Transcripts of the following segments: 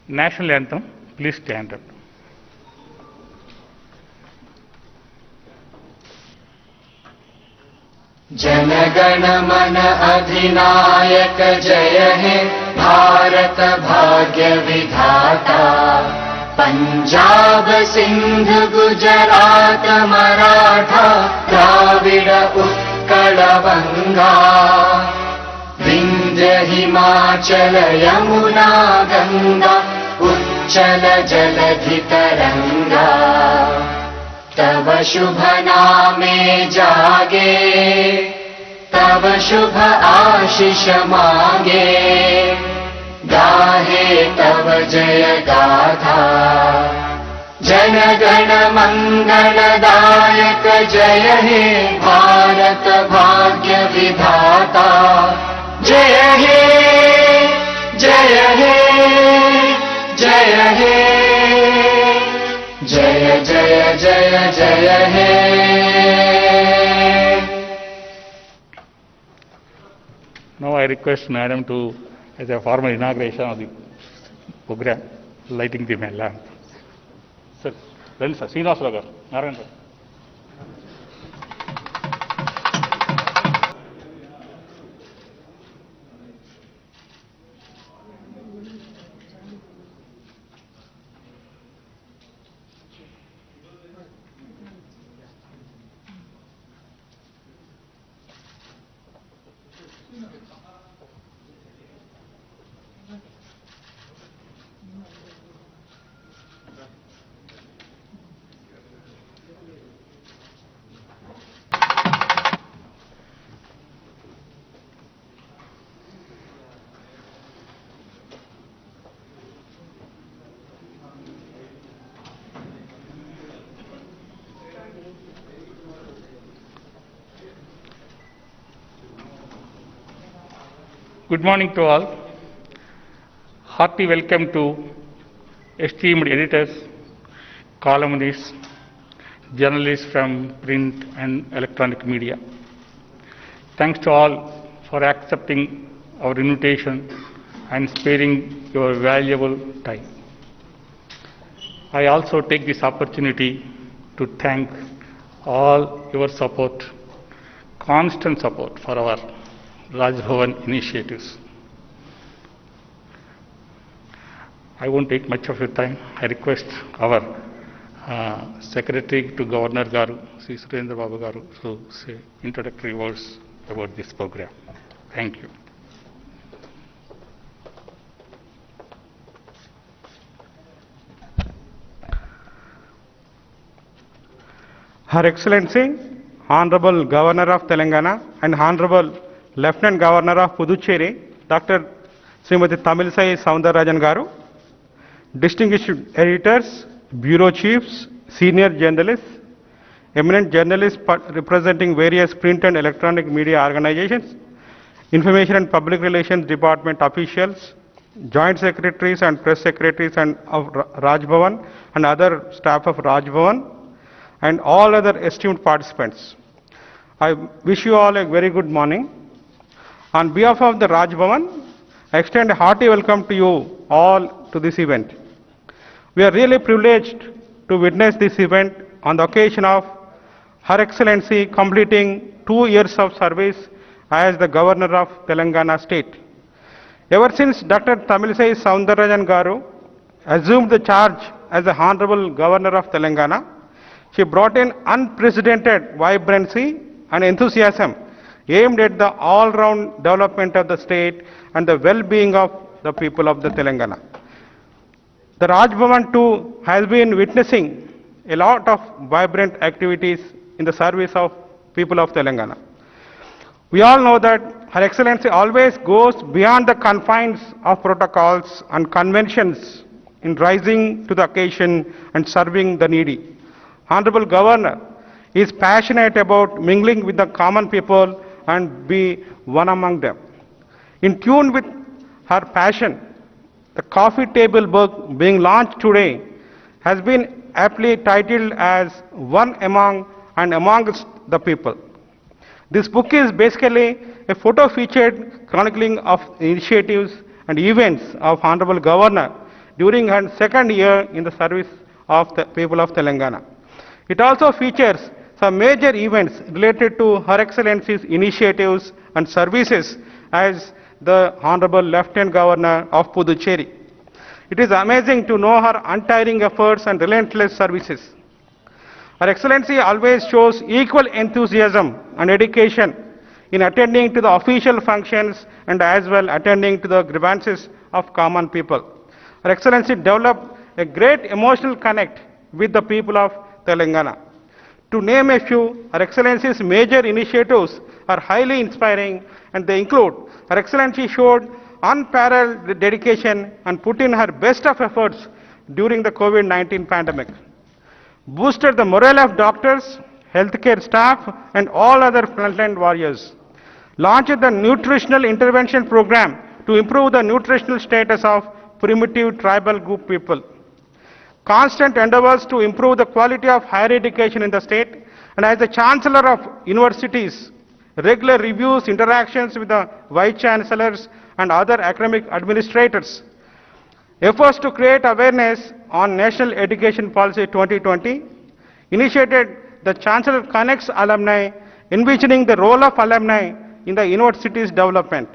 National Anthem, please stand up. Jana Gana मन अधिनायक जय हे भारत भाग्य विधाता। पंजाब सिंध गुजरात मराठा द्राविड़ उत्कल बंगा। विंध्य हिमाचल यमुना गंगा उच्चल जलधि तरंगा। तव शुभ नामे जागे तव शुभ आशीष मांगे। गाहे तव जय गाथा जन गण मंगलदायक जय हे भारत भाग्य विधाता। जय हे जय हे जय हे जय जय जय जय हे। Now I request Madam to, as a formal inauguration of the program, lighting the lamp. Sir, then sir, Srinivas Rao garu, Narayan Rao. Good morning to all. Hearty welcome to esteemed editors, columnists, journalists from print and electronic media. Thanks to all for accepting our invitation and sparing your valuable time. I also take this opportunity to thank all your support, constant support for our Raj Bhavan initiatives. I won't take much of your time. I request our Secretary to Governor Garu, Sri Surendra Babu Garu, to say introductory words about this program. Thank you. Her Excellency, Honorable Governor of Telangana and Honorable Lieutenant Governor of Puducherry, Dr. Srimati Tamilisai Soundararajan Garu, distinguished editors, bureau chiefs, senior journalists, eminent journalists representing various print and electronic media organizations, information and public relations department officials, joint secretaries and press secretaries of Raj Bhavan and other staff of Raj Bhavan, and all other esteemed participants. I wish you all a very good morning. On behalf of the Raj Bhavan, I extend a hearty welcome to you all to this event. We are really privileged to witness this event on the occasion of Her Excellency completing 2 years of service as the Governor of Telangana State. Ever since Dr. Tamilisai Soundararajan Garu assumed the charge as the Honorable Governor of Telangana, she brought in unprecedented vibrancy and enthusiasm aimed at the all-round development of the state and the well-being of the people of the Telangana. The Raj Bhavan too has been witnessing a lot of vibrant activities in the service of people of Telangana. We all know that Her Excellency always goes beyond the confines of protocols and conventions in rising to the occasion and serving the needy. Honorable Governor is passionate about mingling with the common people and be one among them. In tune with her passion, the coffee table book being launched today has been aptly titled as One Among and Amongst the People. This book is basically a photo featured chronicling of initiatives and events of Honorable Governor during her second year in the service of the people of Telangana. It also features some major events related to Her Excellency's initiatives and services as the Honorable Lieutenant Governor of Puducherry. It is amazing to know her untiring efforts and relentless services. Her Excellency always shows equal enthusiasm and dedication in attending to the official functions and as well attending to the grievances of common people. Her Excellency developed a great emotional connect with the people of Telangana. To name a few, Her Excellency's major initiatives are highly inspiring, and they include: Her Excellency showed unparalleled dedication and put in her best of efforts during the COVID-19 pandemic, boosted the morale of doctors, healthcare staff, and all other frontline warriors, launched the nutritional intervention program to improve the nutritional status of primitive tribal group people, constant endeavors to improve the quality of higher education in the state, and as the Chancellor of universities, regular reviews, interactions with the Vice Chancellors and other academic administrators, efforts to create awareness on National Education Policy 2020, initiated the Chancellor Connects Alumni, envisioning the role of alumni in the university's development,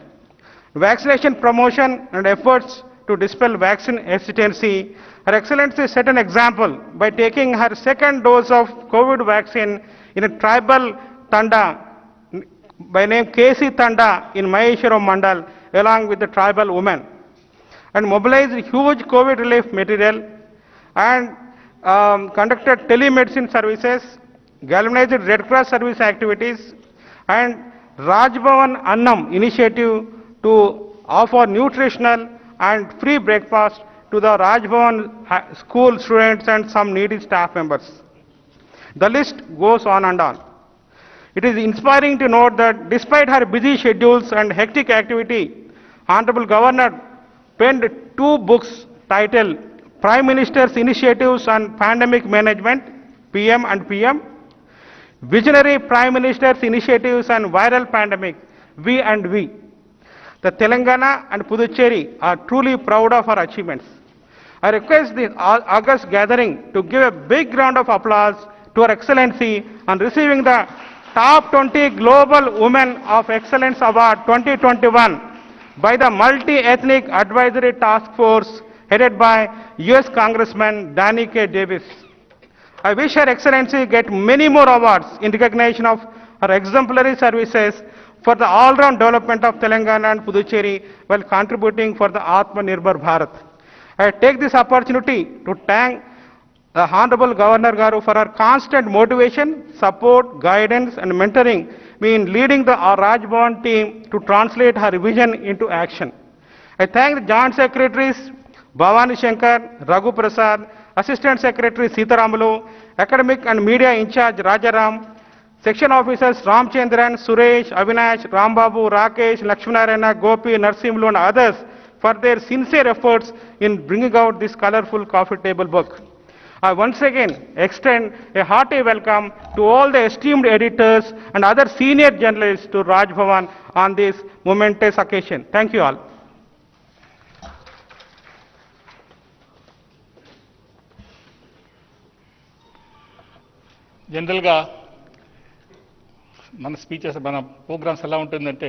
vaccination promotion and efforts to dispel vaccine hesitancy. Her Excellency set an example by taking her second dose of COVID vaccine in a tribal Tanda by name KC Tanda in Maheshwaram Mandal along with the tribal women, and mobilized huge COVID relief material and conducted telemedicine services, galvanized Red Cross service activities, and Rajbhavan Annam initiative to offer nutritional and free breakfast to the Rajbhavan school students and some needy staff members. The list goes on and on. It is inspiring to note that despite her busy schedules and hectic activity, Honorable Governor penned 2 books titled Prime Minister's Initiatives on Pandemic Management, PM and PM, Visionary Prime Minister's Initiatives on Viral Pandemic, V and V. The Telangana and Puducherry are truly proud of her achievements. I request this August gathering to give a big round of applause to Her Excellency on receiving the Top 20 Global Women of Excellence Award 2021 by the Multi-Ethnic Advisory Task Force headed by US Congressman Danny K. Davis. I wish Her Excellency get many more awards in recognition of her exemplary services for the all-round development of Telangana and Puducherry while contributing for the Atmanirbhar Bharat. I take this opportunity to thank the Honorable Governor Garu for her constant motivation, support, guidance, and mentoring me in leading the Rajbhavan team to translate her vision into action. I thank the Joint Secretaries Bhavani Shankar, Raghu Prasad, Assistant Secretary Sitaramulu, Academic and Media in charge Rajaram, Section Officers Ramchandran, Suresh, Avinash, Rambabu, Rakesh, Lakshmanarayana, Gopi, Narsimlu, and others for their sincere efforts in bringing out this colorful coffee table book. I once again extend a hearty welcome to all the esteemed editors and other senior journalists to Rajbhavan on this momentous occasion. Thank you all. జనరల్గా మన speeches మన programmes ఎలా ఉంటుందంటే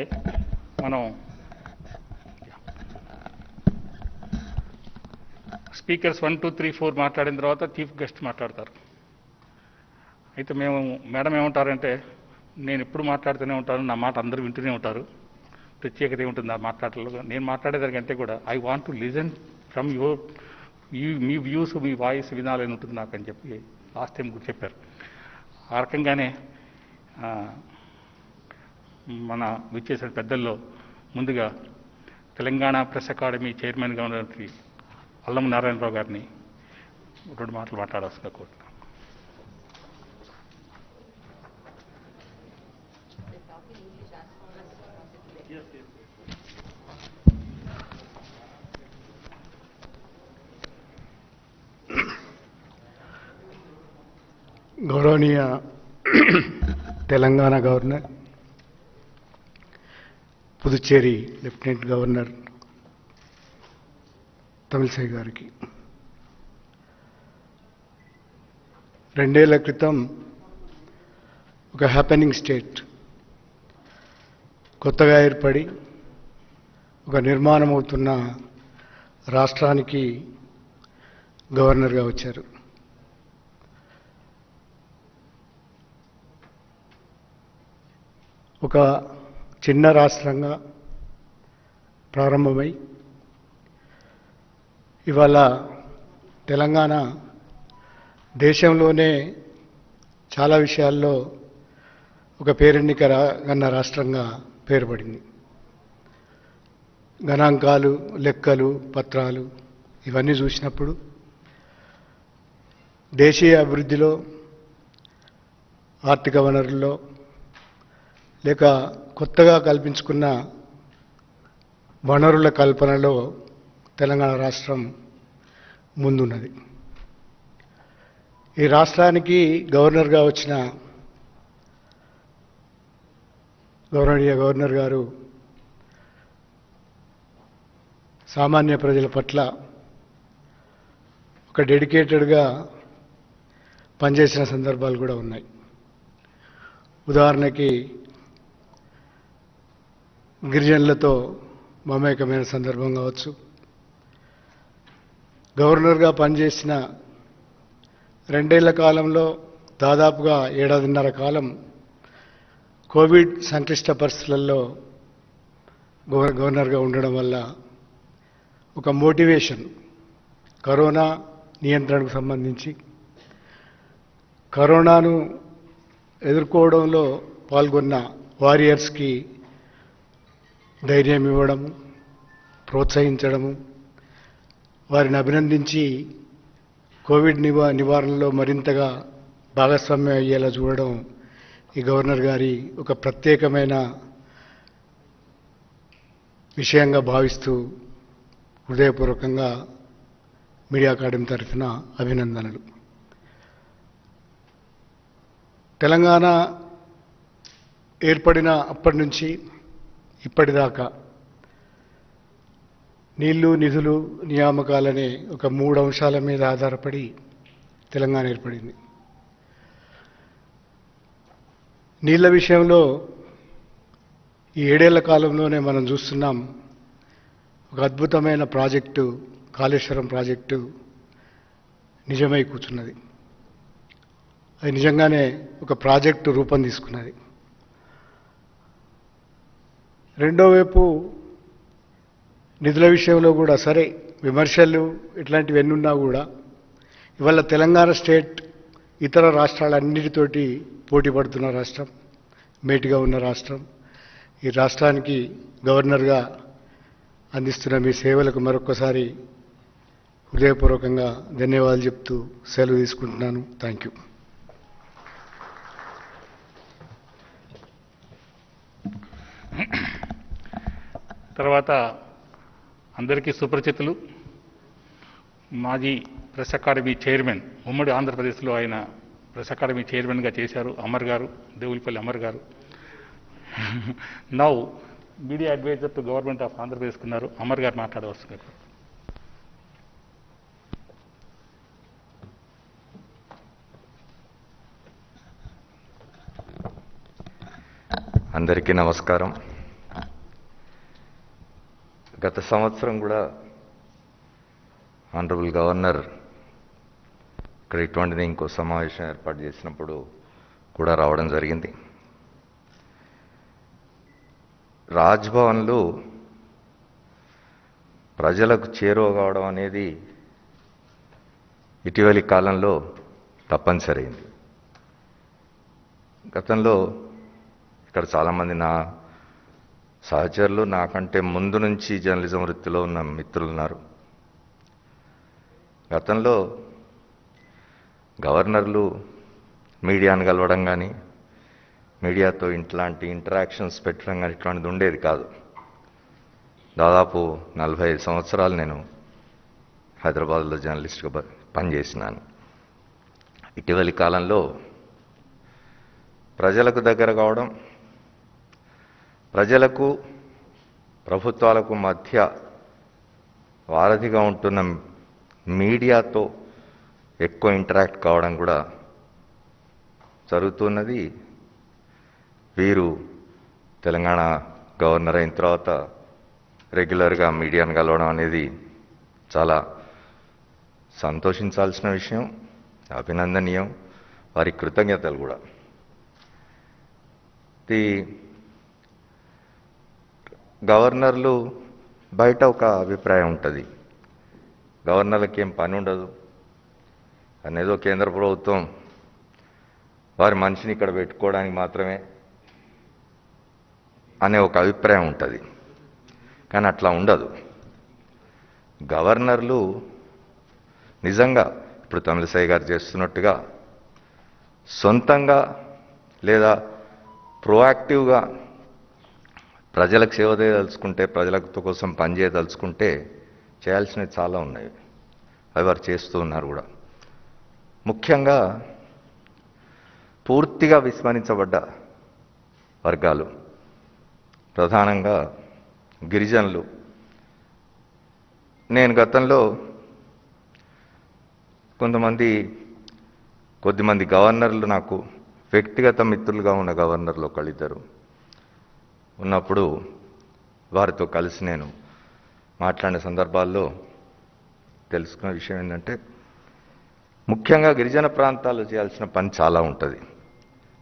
మనం speakers 1, 2, 3, 4 మాట్లాడిన తర్వాత chief guest మాట్లాడతారు. అయితే మేడం ఏమంటారంటే నేను ఎప్పుడు మాట్లాడుతూనే ఉంటాను, నా మాట అందరూ వింటూనే ఉంటారు, ప్రత్యేకత ఏముంటుంది ఆ మాట్లాడలో. నేను మాట్లాడేదానికంటే కూడా I want to listen from me views, me voice వినాలని ఉంటుంది నాకు అని చెప్పి లాస్ట్ టైం కూడా చెప్పారు. ఆ రకంగానే మన విచ్చేసిన పెద్దల్లో ముందుగా తెలంగాణ ప్రెస్ అకాడమీ చైర్మన్గా ఉన్నటువంటి అల్లం నారాయణరావు గారిని 2 మాటలు మాట్లాడాల్సిన కోరుతున్నాను. గౌరవనీయ Telangana governor, Puducherry lieutenant governor, Tamilisai గారికి 2 ఏళ్ల క్రితం ఒక హ్యాపెనింగ్ స్టేట్ కొత్తగా ఏర్పడి ఒక నిర్మాణం అవుతున్న రాష్ట్రానికి గవర్నర్గా వచ్చారు. ఒక చిన్న రాష్ట్రంగా ప్రారంభమై ఇవాళ తెలంగాణ దేశంలోనే చాలా విషయాల్లో ఒక పేరెన్నికగన్న రాష్ట్రంగా పేరుపడింది. గణాంకాలు, లెక్కలు, పత్రాలు ఇవన్నీ చూసినప్పుడు దేశీయ అభివృద్ధిలో, ఆర్థిక వనరుల్లో లేక కొత్తగా కల్పించుకున్న వనరుల కల్పనలో తెలంగాణ రాష్ట్రం ముందున్నది. ఈ రాష్ట్రానికి గవర్నర్గా వచ్చిన గౌరవనీయ గవర్నర్ గారు సామాన్య ప్రజల పట్ల ఒక డెడికేటెడ్గా పనిచేసిన సందర్భాలు కూడా ఉన్నాయి. ఉదాహరణకి గిరిజనులతో మమేకమైన సందర్భం కావచ్చు, గవర్నర్గా పనిచేసిన 2 ఏళ్ల కాలంలో దాదాపుగా 7.5 కాలం కోవిడ్ సంక్లిష్ట పరిస్థితులలో గవర్నర్గా ఉండడం వల్ల ఒక మోటివేషన్, కరోనా నియంత్రణకు సంబంధించి కరోనాను ఎదుర్కోవడంలో పాల్గొన్న వారియర్స్కి ధైర్యం ఇవ్వడము, ప్రోత్సహించడము, వారిని అభినందించి కోవిడ్ నివారణలో మరింతగా భాగస్వామ్యం అయ్యేలా చూడడం ఈ గవర్నర్ గారి ఒక ప్రత్యేకమైన విషయంగా భావిస్తూ హృదయపూర్వకంగా మీడియా అకాడమీ తరఫున అభినందనలు. తెలంగాణ ఏర్పడిన అప్పటి నుంచి ఇప్పటిదాకా నీళ్లు, నిధులు, నియామకాలనే ఒక 3 అంశాల మీద ఆధారపడి తెలంగాణ ఏర్పడింది. నీళ్ల విషయంలో ఈ 7 ఏళ్ల కాలంలోనే మనం చూస్తున్నాం ఒక అద్భుతమైన ప్రాజెక్టు, కాళేశ్వరం ప్రాజెక్టు నిజమై కూర్చున్నది. అది నిజంగానే ఒక ప్రాజెక్టు రూపం తీసుకున్నది. రెండో వైపు నిధుల విషయంలో కూడా సరే విమర్శలు ఇట్లాంటివన్నీ ఉన్నా కూడా ఇవాళ తెలంగాణ స్టేట్ ఇతర రాష్ట్రాలన్నిటితోటి పోటీ పడుతున్న రాష్ట్రం, మేటిగా ఉన్న రాష్ట్రం. ఈ రాష్ట్రానికి గవర్నర్గా అందిస్తున్న మీ సేవలకు మరొకసారి హృదయపూర్వకంగా ధన్యవాదాలు చెప్తూ సెలవు తీసుకుంటున్నాను. Thank you. తర్వాత అందరికీ సుపరిచితులు, మాజీ ప్రెస్ అకాడమీ చైర్మన్, ఉమ్మడి ఆంధ్రప్రదేశ్లో ఆయన ప్రెస్ అకాడమీ చైర్మన్గా చేశారు, అమర్ గారు, దేవులపల్లి అమర్ గారు. Now media advisor to government of Andhra Pradesh ఉన్నారు. అమర్ గారు మాట్లాడవలసింది. అందరికీ నమస్కారం. గత సంవత్సరం కూడా ఆనరబుల్ గవర్నర్ ఇక్కడ ఇటువంటిది ఇంకో సమావేశం ఏర్పాటు చేసినప్పుడు కూడా రావడం జరిగింది. రాజ్భవన్లో ప్రజలకు చేరువ కావడం అనేది ఇటీవలి కాలంలో తప్పనిసరైంది. గతంలో ఇక్కడ చాలామంది నా సహచరులు, నాకంటే ముందు నుంచి జర్నలిజం వృత్తిలో ఉన్న మిత్రులు ఉన్నారు. గతంలో గవర్నర్లు మీడియాను కలవడం కానీ, మీడియాతో ఇట్లాంటి ఇంటరాక్షన్స్ పెట్టడం కానీ ఇట్లాంటిది ఉండేది కాదు. దాదాపు 45 సంవత్సరాలు నేను హైదరాబాద్లో జర్నలిస్ట్గా పనిచేసినాను. ఇటీవలి కాలంలో ప్రజలకు దగ్గర కావడం, ప్రజలకు ప్రభుత్వాలకు మధ్య వారధిగా ఉంటున్న మీడియాతో ఎక్కువ ఇంటరాక్ట్ కావడం కూడా జరుగుతున్నది. వీరు తెలంగాణ గవర్నర్ అయిన తర్వాత రెగ్యులర్గా మీడియాను కలవడం అనేది చాలా సంతోషించాల్సిన విషయం, అభినందనీయం, వారి కృతజ్ఞతలు కూడా. ఈ గవర్నర్లు బయట ఒక అభిప్రాయం ఉంటుంది, గవర్నర్లకి ఏం పని ఉండదు అనేదో కేంద్ర ప్రభుత్వం వారి మనిషిని ఇక్కడ పెట్టుకోవడానికి మాత్రమే అనే ఒక అభిప్రాయం ఉంటుంది. కానీ అట్లా ఉండదు. గవర్నర్లు నిజంగా ఇప్పుడు తమిళిసై గారు చేస్తున్నట్టుగా సొంతంగా లేదా ప్రోయాక్టివ్గా ప్రజలకు సేవ చేయదలుచుకుంటే, ప్రజల కోసం పనిచేయదలుచుకుంటే చేయాల్సినవి చాలా ఉన్నాయి. అవి వారు చేస్తూ ఉన్నారు కూడా. ముఖ్యంగా పూర్తిగా విస్మరించబడ్డ వర్గాలు, ప్రధానంగా గిరిజనులు. నేను గతంలో కొద్దిమంది గవర్నర్లు నాకు వ్యక్తిగత మిత్రులుగా ఉన్న గవర్నర్లు ఒకళ్ళిద్దరు ఉన్నప్పుడు వారితో కలిసి నేను మాట్లాడిన సందర్భాల్లో తెలుసుకున్న విషయం ఏంటంటే, ముఖ్యంగా గిరిజన ప్రాంతాల్లో చేయాల్సిన పని చాలా ఉంటుంది.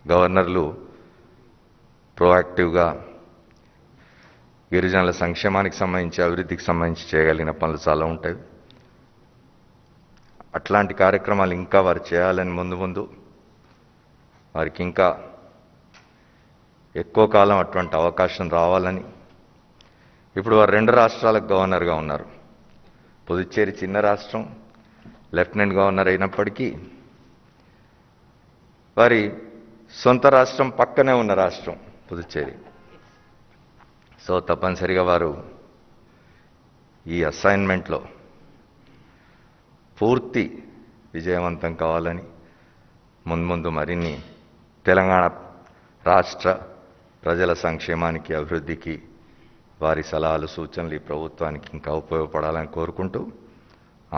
గవర్నర్లు ప్రోయాక్టివ్గా గిరిజనుల సంక్షేమానికి సంబంధించి, అభివృద్ధికి సంబంధించి చేయగలిగిన పనులు చాలా ఉంటాయి. అట్లాంటి కార్యక్రమాలు ఇంకా వారు చేయాలని ముందు వారికి ఇంకా ఎక్కువ కాలం అటువంటి అవకాశం రావాలని. ఇప్పుడు వారు 2 రాష్ట్రాలకు గవర్నర్గా ఉన్నారు. పుదుచ్చేరి చిన్న రాష్ట్రం, లెఫ్టినెంట్ గవర్నర్ అయినప్పటికీ వారి సొంత రాష్ట్రం పక్కనే ఉన్న రాష్ట్రం పుదుచ్చేరి. సో తప్పనిసరిగా వారు ఈ అసైన్మెంట్లో పూర్తి విజయవంతం కావాలని, ముందు మరిన్ని తెలంగాణ రాష్ట్ర ప్రజల సంక్షేమానికి, అభివృద్ధికి వారి సలహాలు, సూచనలు ఈ ప్రభుత్వానికి ఇంకా ఉపయోగపడాలని కోరుకుంటూ,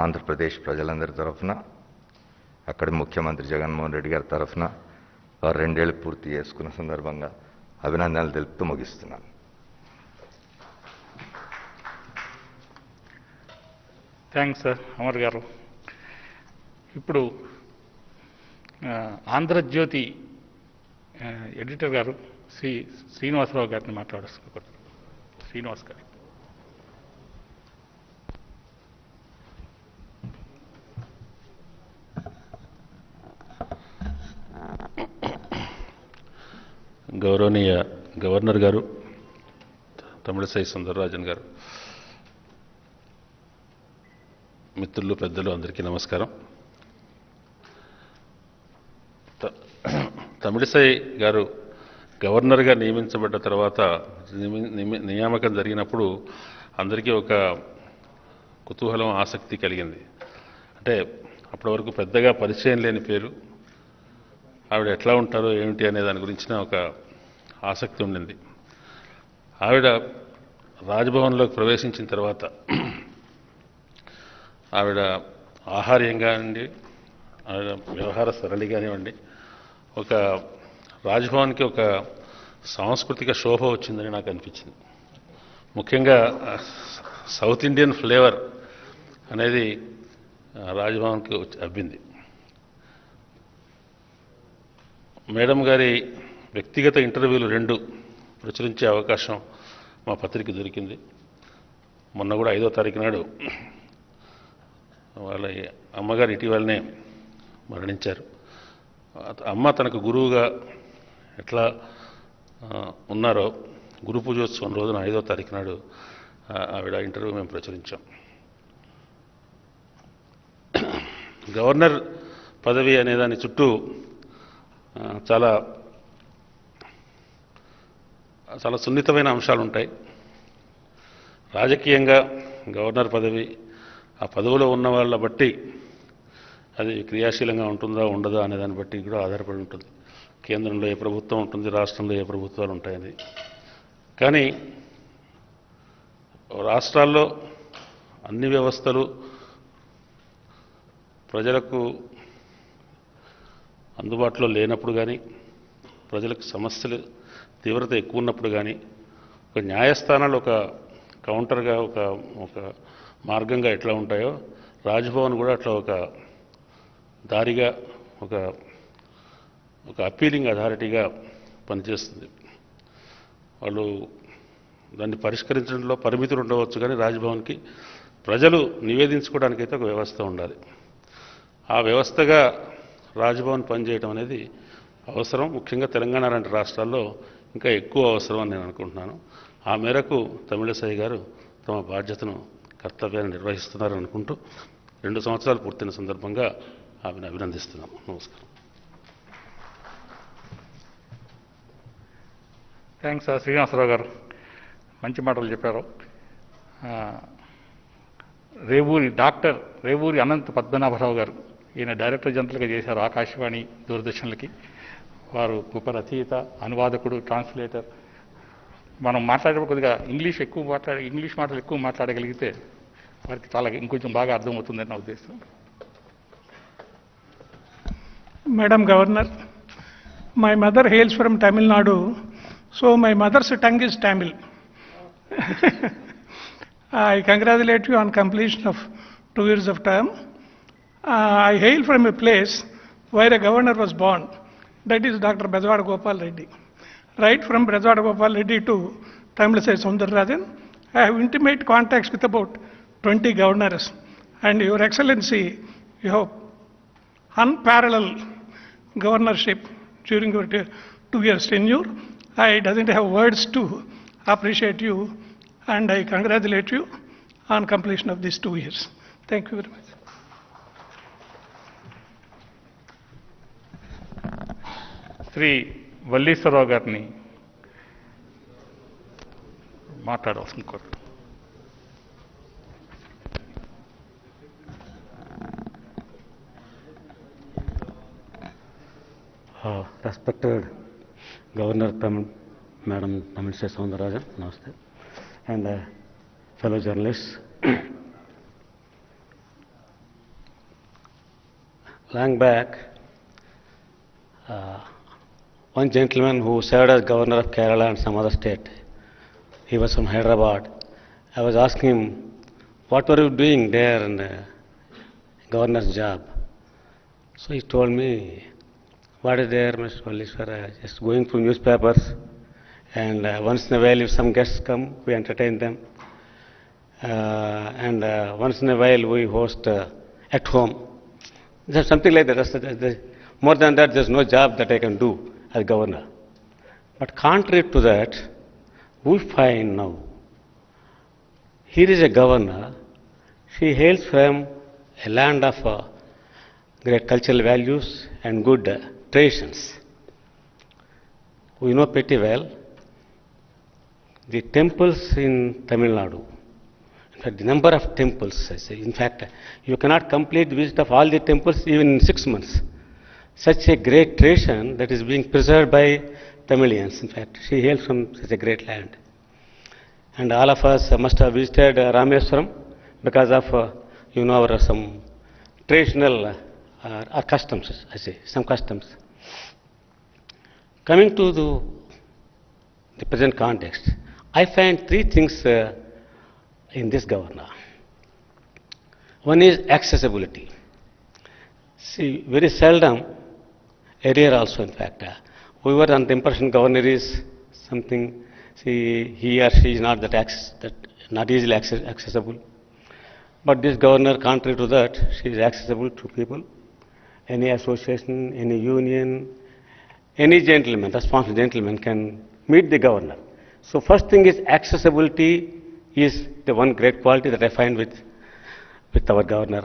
ఆంధ్రప్రదేశ్ ప్రజలందరి తరఫున, అక్కడి ముఖ్యమంత్రి జగన్మోహన్ రెడ్డి గారి తరఫున వారు 2 ఏళ్ళు పూర్తి చేసుకున్న సందర్భంగా అభినందనలు తెలుపుతూ ముగిస్తున్నాను. థ్యాంక్స్ సార్ అమర్ గారు. ఇప్పుడు ఆంధ్రజ్యోతి ఎడిటర్ గారు శ్రీనివాసరావు గారిని మాట్లాడుతున్నారు. శ్రీనివాస్ గారు. గౌరవనీయ గవర్నర్ గారు, తమిళిసై సౌందరరాజన్ గారు, మిత్రులు, పెద్దలు అందరికీ నమస్కారం. తమిళిసై గారు గవర్నర్గా నియమించబడ్డ తర్వాత నియామకం జరిగినప్పుడు అందరికీ ఒక కుతూహలం, ఆసక్తి కలిగింది. అంటే అప్పటి వరకు పెద్దగా పరిచయం లేని పేరు, ఆవిడ ఎట్లా ఉంటారో ఏమిటి అనే దాని గురించిన ఒక ఆసక్తి ఉండింది. ఆవిడ రాజ్భవన్లోకి ప్రవేశించిన తర్వాత ఆవిడ ఆహార్యం కానివ్వండి, ఆవిడ వ్యవహార సరళి కానివ్వండి, ఒక రాజ్భవన్కి ఒక సాంస్కృతిక శోభ వచ్చిందని నాకు అనిపించింది. ముఖ్యంగా సౌత్ ఇండియన్ ఫ్లేవర్ అనేది రాజ్భవన్కి అబ్బింది. మేడం గారి వ్యక్తిగత ఇంటర్వ్యూలు 2 ప్రచురించే అవకాశం మా పత్రిక దొరికింది. మొన్న కూడా 5వ తారీఖు నాడు వాళ్ళ అమ్మగారు ఇటీవలనే మరణించారు. అమ్మ తనకు గురువుగా ఎట్లా ఉన్నారో గురు పూజోత్సవం రోజున 5వ తారీఖు నాడు ఆవిడ ఇంటర్వ్యూ మేము ప్రచురించాం. గవర్నర్ పదవి అనే దాని చుట్టూ చాలా చాలా సున్నితమైన అంశాలు ఉంటాయి. రాజకీయంగా గవర్నర్ పదవి ఆ పదవిలో ఉన్న వాళ్ళ బట్టి అది క్రియాశీలంగా ఉంటుందా ఉండదా అనే దాన్ని బట్టి కూడా ఆధారపడి ఉంటుంది. కేంద్రంలో ఏ ప్రభుత్వం ఉంటుంది, రాష్ట్రంలో ఏ ప్రభుత్వాలు ఉంటాయని. కానీ రాష్ట్రాల్లో అన్ని వ్యవస్థలు ప్రజలకు అందుబాటులో లేనప్పుడు కానీ, ప్రజలకు సమస్యలు తీవ్రత ఎక్కువ ఉన్నప్పుడు కానీ, ఒక న్యాయస్థానాలు ఒక కౌంటర్గా ఒక మార్గంగా ఎట్లా ఉంటాయో, రాజ్భవన్ కూడా అట్లా ఒక దారిగా ఒక అప్పీలింగ్ అథారిటీగా పనిచేస్తుంది. వాళ్ళు దాన్ని పరిష్కరించడంలో పరిమితులు ఉండవచ్చు, కానీ రాజ్భవన్కి ప్రజలు నివేదించుకోవడానికైతే ఒక వ్యవస్థ ఉండాలి. ఆ వ్యవస్థగా రాజ్భవన్ పనిచేయడం అనేది అవసరం. ముఖ్యంగా తెలంగాణ లాంటి రాష్ట్రాల్లో ఇంకా ఎక్కువ అవసరం అని నేను అనుకుంటున్నాను. ఆ మేరకు తమిళిసై గారు తమ బాధ్యతను, కర్తవ్యాన్ని నిర్వహిస్తున్నారని అనుకుంటూ 2 సంవత్సరాలు పూర్తయిన సందర్భంగా ఆమెను అభినందిస్తున్నాము. నమస్కారం. థ్యాంక్స్ శ్రీనివాసరావు గారు, మంచి మాటలు చెప్పారు. డాక్టర్ రేవూరి అనంత పద్మనాభరావు గారు, ఈయన డైరెక్టర్ జనరల్గా చేశారు ఆకాశవాణి దూరదర్శన్లకి. వారు గొప్ప రచయిత, అనువాదకుడు, ట్రాన్స్లేటర్. మనం మాట్లాడేటప్పుడు కొద్దిగా ఇంగ్లీష్ మాటలు ఎక్కువ మాట్లాడగలిగితే వారికి చాలా ఇంకొంచెం బాగా అర్థమవుతుందని నా ఉద్దేశం. Madam Governor, my mother hails from Tamil Nadu, so my mother's tongue is Tamil. I congratulate you on completion of 2 years of term. I hail from a place where a governor was born, that is Dr. Bezwada Gopal Reddy. Right from Bezwada Gopal Reddy to Tamilisai Soundararajan, I have intimate contacts with about 20 governors, and Your Excellency, you have unparalleled governorship during your 2 years tenure. I doesn't have words to appreciate you, and I congratulate you on completion of these 2 years. Thank you very much. Shri వల్లీశ్వరరావు గారిని మాట్లాడవలసిన కోరు. Respected Governor Madam Tamilisai Soundararajan, namaste, and fellow journalists. Long back, one gentleman who served as Governor of Kerala and some other state, he was from Hyderabad. I was asking him, what were you doing there in the governor's job? So he told me, what is there, Mr. Vallishwara? Just going through newspapers, and once in a while if some guests come, we entertain them. And once in a while we host at home. There's something like that. More than that, there's no job that I can do as governor. But contrary to that, we find now, here is a governor, she hails from a land of great cultural values and good traditions. We know pretty well the temples in Tamil Nadu. In fact, the number of temples, in fact, you cannot complete the visit of all the temples even in 6 months. Such a great tradition that is being preserved by Tamilians. In fact, she hails from such a great land. And all of us must have visited Rameswaram because of, our some traditional our customs, I say, some customs. Coming to the present context, I find 3 things in this governor. One is accessibility. See, very seldom, earlier also in fact, we were on the impression governor is something, see, he or she is not not easily accessible. But this governor, contrary to that, she is accessible to people. Any association, any union, any gentleman, responsible gentleman can meet the governor. So first thing is accessibility is the one great quality that I find with our governor,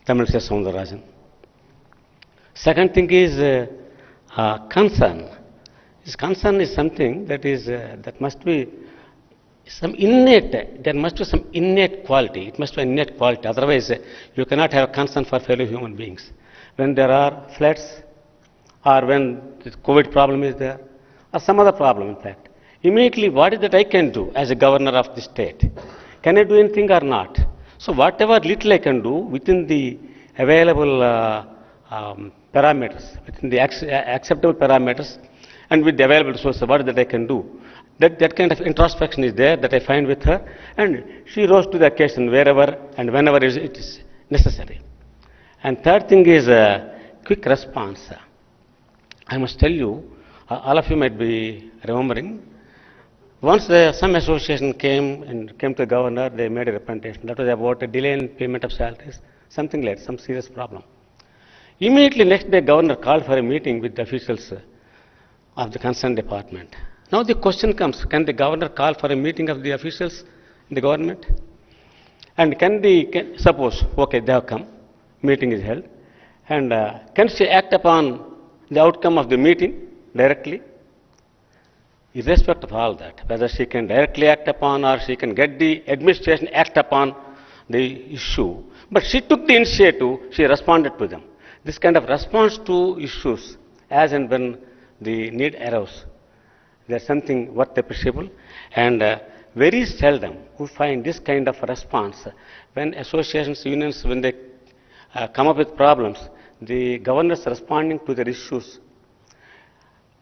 Tamilisai Soundararajan. Second thing is concern. This concern is something that must be some innate, there must be some innate quality. It must be an innate quality. Otherwise, you cannot have concern for fellow human beings. When there are floods, or when the COVID problem is there, or some other problem in fact, immediately what is that I can do as a governor of the state? Can I do anything or not? So whatever little I can do within the available parameters, within the acceptable parameters, and with the available resources, what that I can do. That kind of introspection is there that I find with her, and she rose to the occasion wherever and whenever it is necessary. And third thing is quick response. I must tell you, all of you might be remembering, once some association came to the governor, they made a representation. That was about a delay in payment of salaries, something like some serious problem. Immediately next day, governor called for a meeting with the officials of the concerned department. Now the question comes, can the governor call for a meeting of the officials in the government? And suppose, okay, they have come, meeting is held, and can she act upon the outcome of the meeting directly? Irrespective of all that, whether she can directly act upon or she can get the administration act upon the issue, but she took the initiative, she responded to them. This kind of response to issues as and when the need arose, there's something worth appreciable, and very seldom we find this kind of response when associations, unions, when they come up with problems, the governors responding to their issues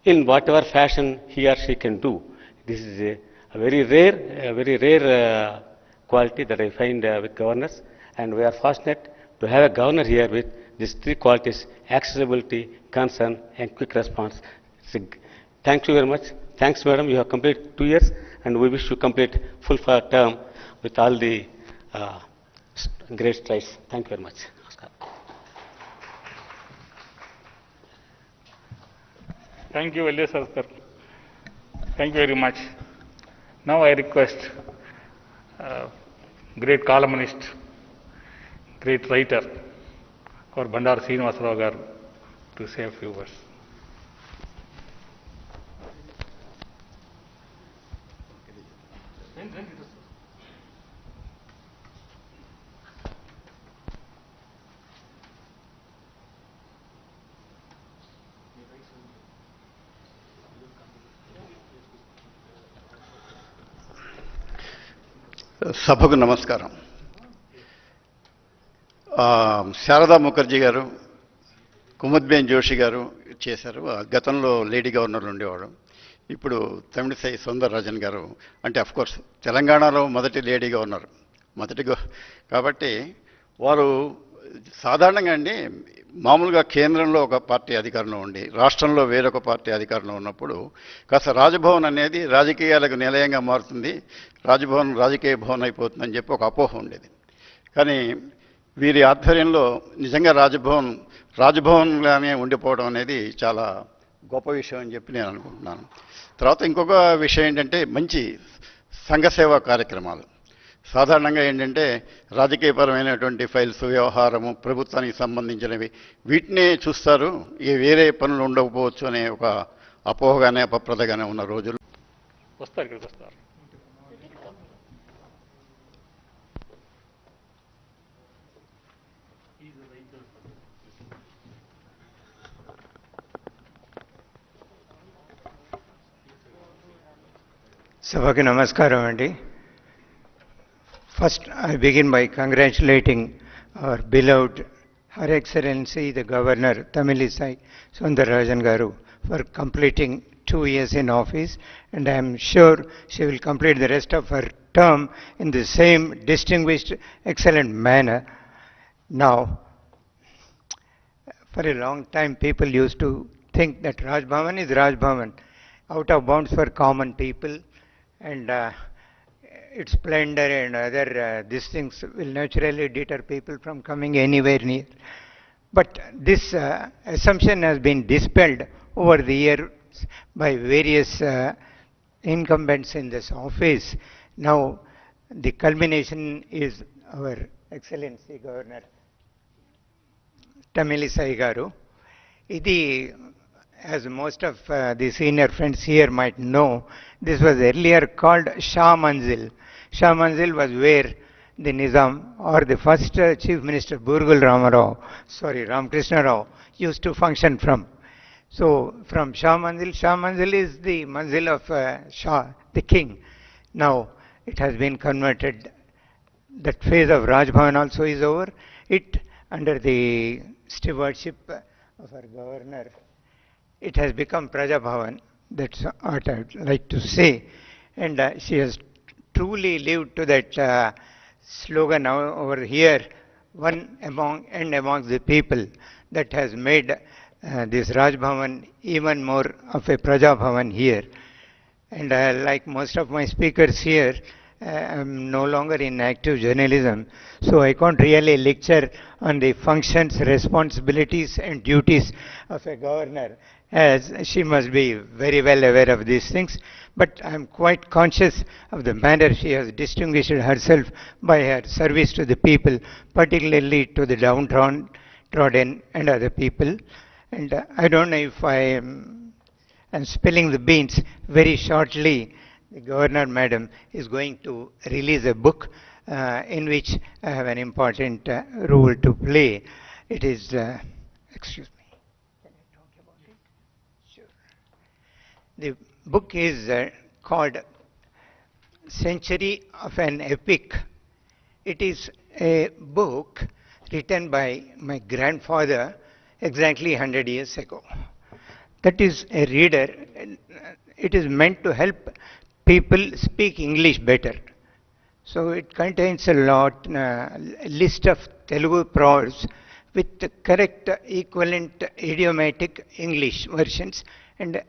in whatever fashion he or she can do. This is a very rare quality that I find with governors, and we are fortunate to have a governor here with these three qualities: accessibility, concern, and quick response. Thank you very much. Thanks, madam. You have completed 2 years, and we wish you complete full term with all the great strides. Thank you very much. Namaskar. Thank you, L.S. Sarkar. Thank you very much. Now I request great columnist, great writer, or Bandar Srinivasarao garu to say a few words. సభకు నమస్కారం. శారదా ముఖర్జీ గారు, కుముద్బేన్ జోషి గారు చేశారు. గతంలో lady governor ఉండేవాడు. ఇప్పుడు తమిళిసై సౌందరరాజన్ గారు అంటే అఫ్కోర్స్ తెలంగాణలో మొదటి లేడీ గవర్నర్, కాబట్టి వారు సాధారణంగా అండి మామూలుగా కేంద్రంలో ఒక పార్టీ అధికారంలో ఉండి రాష్ట్రంలో వేరొక పార్టీ అధికారంలో ఉన్నప్పుడు కాస్త రాజభవన్ అనేది రాజకీయాలకు నిలయంగా మారుతుంది, రాజభవన్ రాజకీయ భవన్ అయిపోతుందని చెప్పి ఒక అపోహ ఉండేది. కానీ వీరి ఆధ్వర్యంలో నిజంగా రాజభవన్గానే ఉండిపోవడం అనేది చాలా గొప్ప విషయం అని చెప్పి నేను అనుకుంటున్నాను. తర్వాత ఇంకొక విషయం ఏంటంటే మంచి సంఘసేవా కార్యక్రమాలు. సాధారణంగా ఏంటంటే రాజకీయపరమైనటువంటి ఫైల్స్, వ్యవహారము, ప్రభుత్వానికి సంబంధించినవి వీటినే చూస్తారు, వేరే పనులు ఉండకపోవచ్చు అనే ఒక అపోహగానే అపప్రదగానే ఉన్న రోజులు. వస్తారు. సభకి నమస్కారం అండి. First, I begin by congratulating our beloved Her Excellency the Governor Tamilisai Soundararajan Garu for completing 2 years in office, and I am sure she will complete the rest of her term in the same distinguished, excellent manner. Now, for a long time people used to think that Raj Bhavan is Raj Bhavan, out of bounds for common people, and its splendor and other these things will naturally deter people from coming anywhere near. But this assumption has been dispelled over the years by various incumbents in this office. Now the culmination is our Excellency Governor Tamilisai Garu. Idi, as most of the senior friends here might know, this was earlier called Shah Manzil. Shah Manzil was where the Nizam or the first Chief Minister Burgul Ramakrishna Rao used to function from. So from Shah Manzil is the Manzil of Shah, the king. Now it has been converted that phase of Raj Bhavan also is over. It, under the stewardship of our governor, it has become Praja Bhavan. That's what I would like to say. And she has truly lived to that slogan now over here, one amongst the people, that has made this Raj Bhavan even more of a Praja Bhavan here. And like most of my speakers here, I'm no longer in active journalism, so I can't really lecture on the functions, responsibilities and duties of a governor, as she must be very well aware of these things. But I'm quite conscious of the manner she has distinguished herself by her service to the people, particularly to the downtrodden and other people. And I don't know if I'm spilling the beans. Very shortly, the Governor Madam is going to release a book in which I have an important role to play. It is, excuse me, can I talk about it? Sure. The book is called Century of an Epic. It is a book written by my grandfather exactly 100 years ago. That is a reader. It is meant to help people speak English better. So it contains a list of Telugu proverbs with the correct equivalent idiomatic English versions, and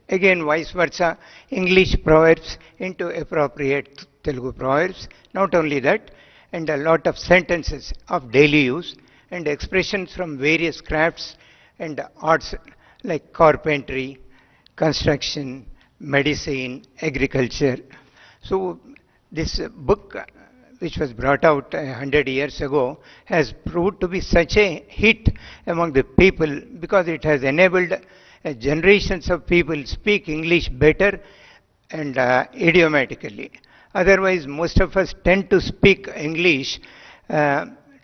again vice versa, English proverbs into appropriate Telugu proverbs. Not only that, and a lot of sentences of daily use and expressions from various crafts and arts like carpentry, construction, medicine, agriculture. So this book, which was brought out 100 years ago, has proved to be such a hit among the people because it has enabled generations of people speak English better and idiomatically. Otherwise, most of us tend to speak English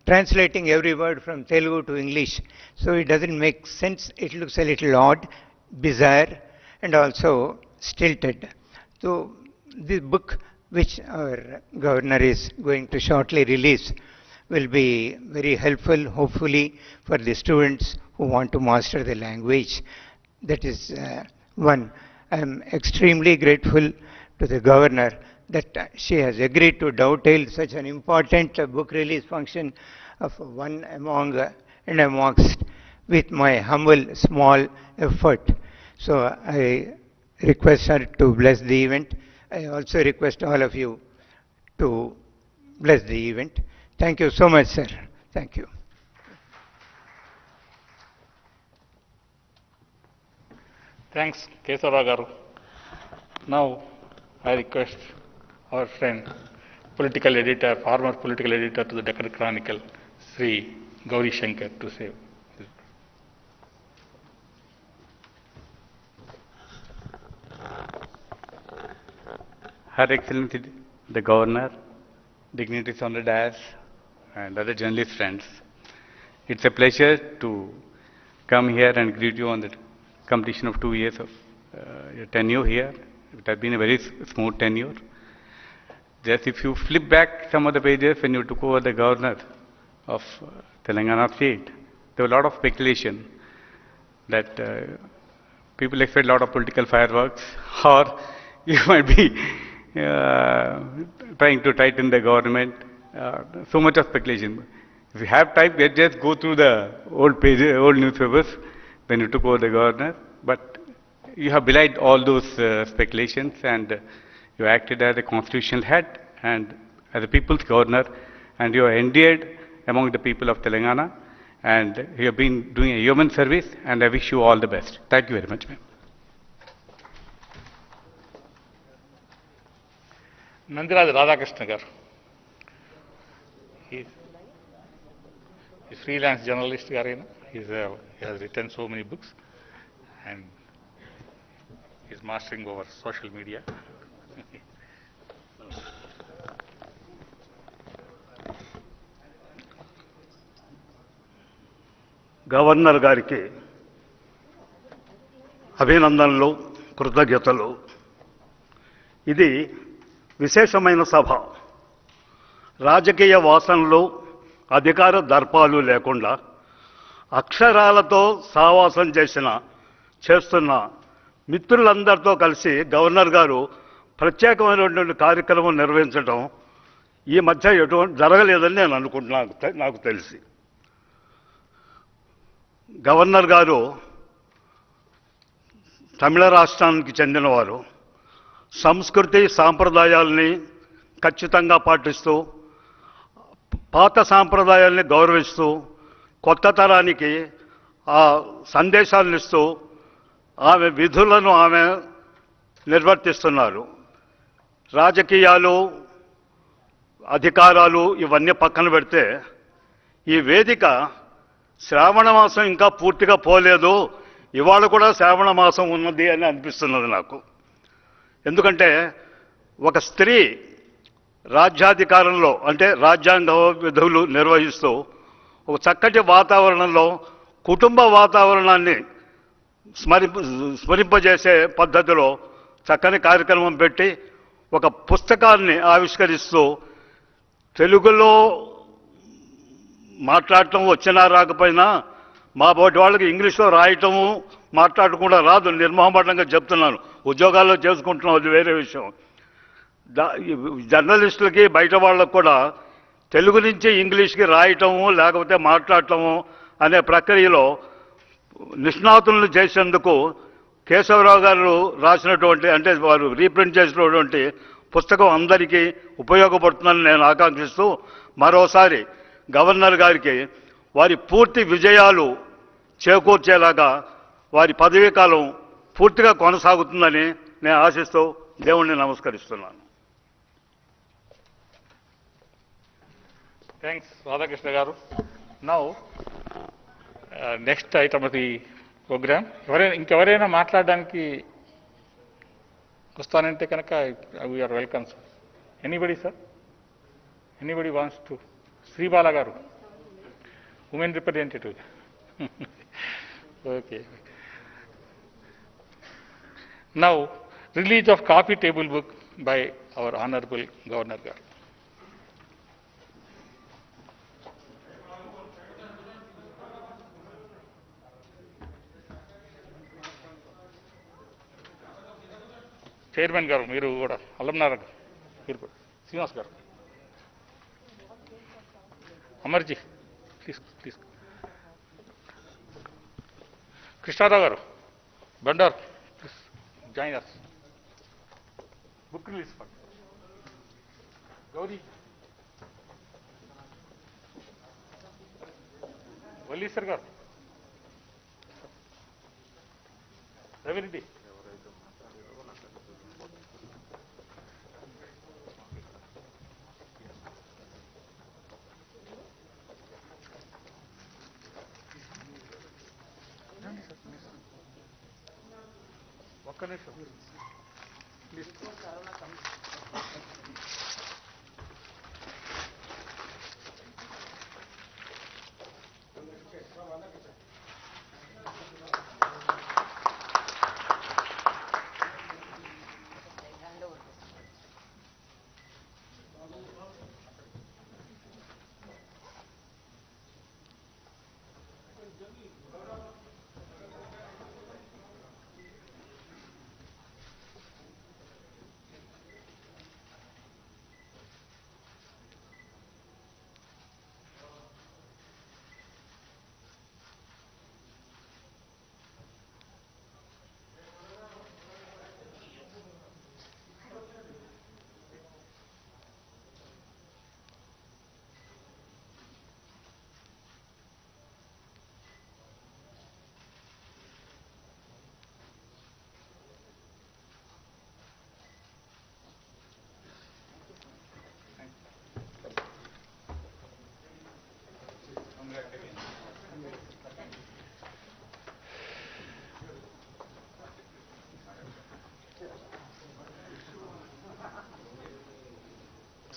translating every word from Telugu to English. So it doesn't make sense. It looks a little odd, bizarre, and also stilted. So this book, which our governor is going to shortly release, will be very helpful, hopefully, for the students who want to master the language. That is one. I am extremely grateful to the governor that she has agreed to dovetail such an important book release function of one among and amongst with my humble small effort. So I request her to bless the event. I also request all of you to bless the event. Thank you so much, sir. Thank you. Thanks, Kesava Garu. Now, I request our friend, political editor, former political editor to the Deccan Chronicle, Sri Gauri Shankar, to say. Her Excellency the Governor, dignitaries on the dais, and other journalist friends. It's a pleasure to come here and greet you on the completion of 2 years of your tenure here. It has been a very smooth tenure. Just if you flip back some of the pages when you took over the Governor of Telangana state, there was a lot of speculation that people expect a lot of political fireworks, or you might be trying to tighten the government. So much of speculation. If you have time, just go through the old pages, old newspapers when you took over the governor. But you have belied all those speculations, and you acted as a constitutional head and as a people's governor, and you are endeared among the people of Telangana, and you have been doing a human service, and I wish you all the best. Thank you very much, ma'am. Nandiraj Radhakrishna Garu. He's a freelance journalist. He has written so many books, and he's mastering over social media. Governor గారికి అభినందనలు, కృతజ్ఞతలు. ఇది విశేషమైన సభ. రాజకీయ వాసనలు అధికార దర్పాలు లేకుండా అక్షరాలతో సావాసం చేస్తున్న మిత్రులందరితో కలిసి గవర్నర్ గారు ప్రత్యేకమైనటువంటి కార్యక్రమం నిర్వహించడం ఈ మధ్య ఎటువంటి జరగలేదని నేను అనుకుంటున్నాను. నాకు తెలిసి గవర్నర్ గారు తమిళ రాష్ట్రానికి చెందినవారు. సంస్కృతి సాంప్రదాయాల్ని ఖచ్చితంగా పాటిస్తూ పాత సాంప్రదాయాల్ని గౌరవిస్తూ కొత్త తరానికి ఆ సందేశాలను ఇస్తూ ఆమె విధులను ఆమె నిర్వర్తిస్తున్నారు. రాజకీయాలు అధికారాలు ఇవన్నీ పక్కన పెడితే ఈ వేదిక శ్రావణ మాసం ఇంకా పూర్తిగా పోలేదు, ఇవాళ కూడా శ్రావణ మాసం ఉన్నది అని అనిపిస్తున్నది నాకు. ఎందుకంటే ఒక స్త్రీ రాజ్యాధికారంలో అంటే రాజ్యాంగ విధులు నిర్వహిస్తూ ఒక చక్కటి వాతావరణంలో కుటుంబ వాతావరణాన్ని స్మరింపజేసే పద్ధతిలో చక్కని కార్యక్రమం పెట్టి ఒక పుస్తకాన్ని ఆవిష్కరిస్తూ తెలుగులో మాట్లాడటం వచ్చినా రాకపోయినా మా బోటి వాళ్ళకి ఇంగ్లీష్లో రాయటము మాట్లాడకుండా రాదు, నిర్మోహమాటంగా చెప్తున్నాను. ఉద్యోగాల్లో చేసుకుంటున్నాం, అది వేరే విషయం. జర్నలిస్టులకి బయట వాళ్ళకు కూడా తెలుగు నుంచి ఇంగ్లీష్కి రాయటము లేకపోతే మాట్లాడటము అనే ప్రక్రియలో నిష్ణాతులను చేసేందుకు కేశవరావు గారు రాసినటువంటి అంటే వారు రీప్రింట్ చేసినటువంటి పుస్తకం అందరికీ ఉపయోగపడుతుందని నేను ఆకాంక్షిస్తూ మరోసారి గవర్నర్ గారికి వారి పూర్తి విజయాలు చేకూర్చేలాగా వారి పదవీ కాలం పూర్తిగా కొనసాగుతుందని నేను ఆశిస్తూ దేవుణ్ణి నమస్కరిస్తున్నాను. Thanks Radhakrishna garu. Now next item of the programme. ఇంకెవరైనా మాట్లాడడానికి వస్తానంటే కనుక we are welcome sir. Anybody sir, anybody wants to? Sribala garu, women representative. Okay. Now release of coffee table book by our honourable governor garu. Chairman garu మీరు కూడా, అల్లంనారాయణ గారు మీరు కూడా, శ్రీనివాస్ గారు, అమర్జీ ప్లీజ్ ప్లీజ్, కృష్ణారావు గారు, Bandar please join us. Book release fund Gauri, Valliswar గారు, రవిరెడ్డి, ఒక్క నిమిషం ప్లీజ్.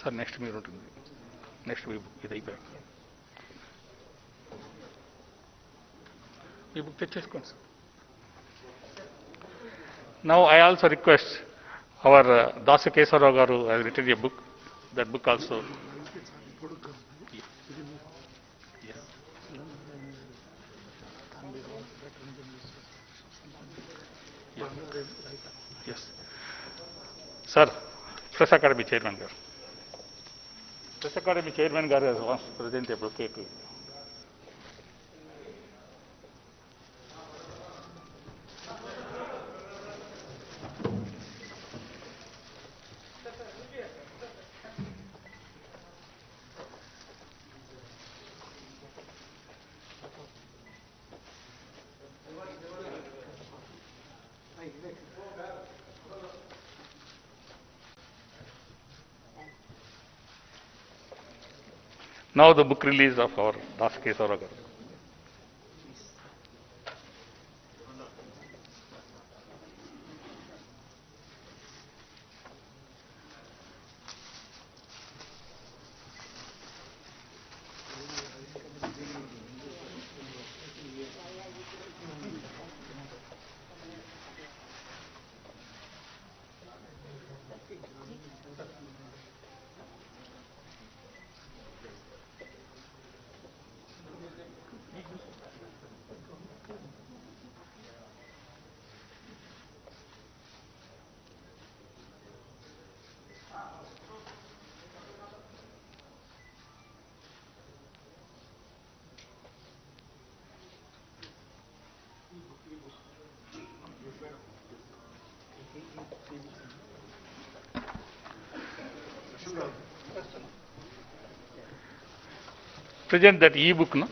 సార్ నెక్స్ట్ మీరు ఉంటుంది, నెక్స్ట్ మీ బుక్ ఇది అయిపోయాక మీ బుక్ తెచ్చేసుకోండి sir. Now I also request our Dasa Keshavarao గారు has written a book. That book also Yes. Sir, Press Academy Chairman garu. Press Academy Chairman garu wants to present a bouquet to you. Now the book release of our Das Kesavara garu. Present that e-book, no?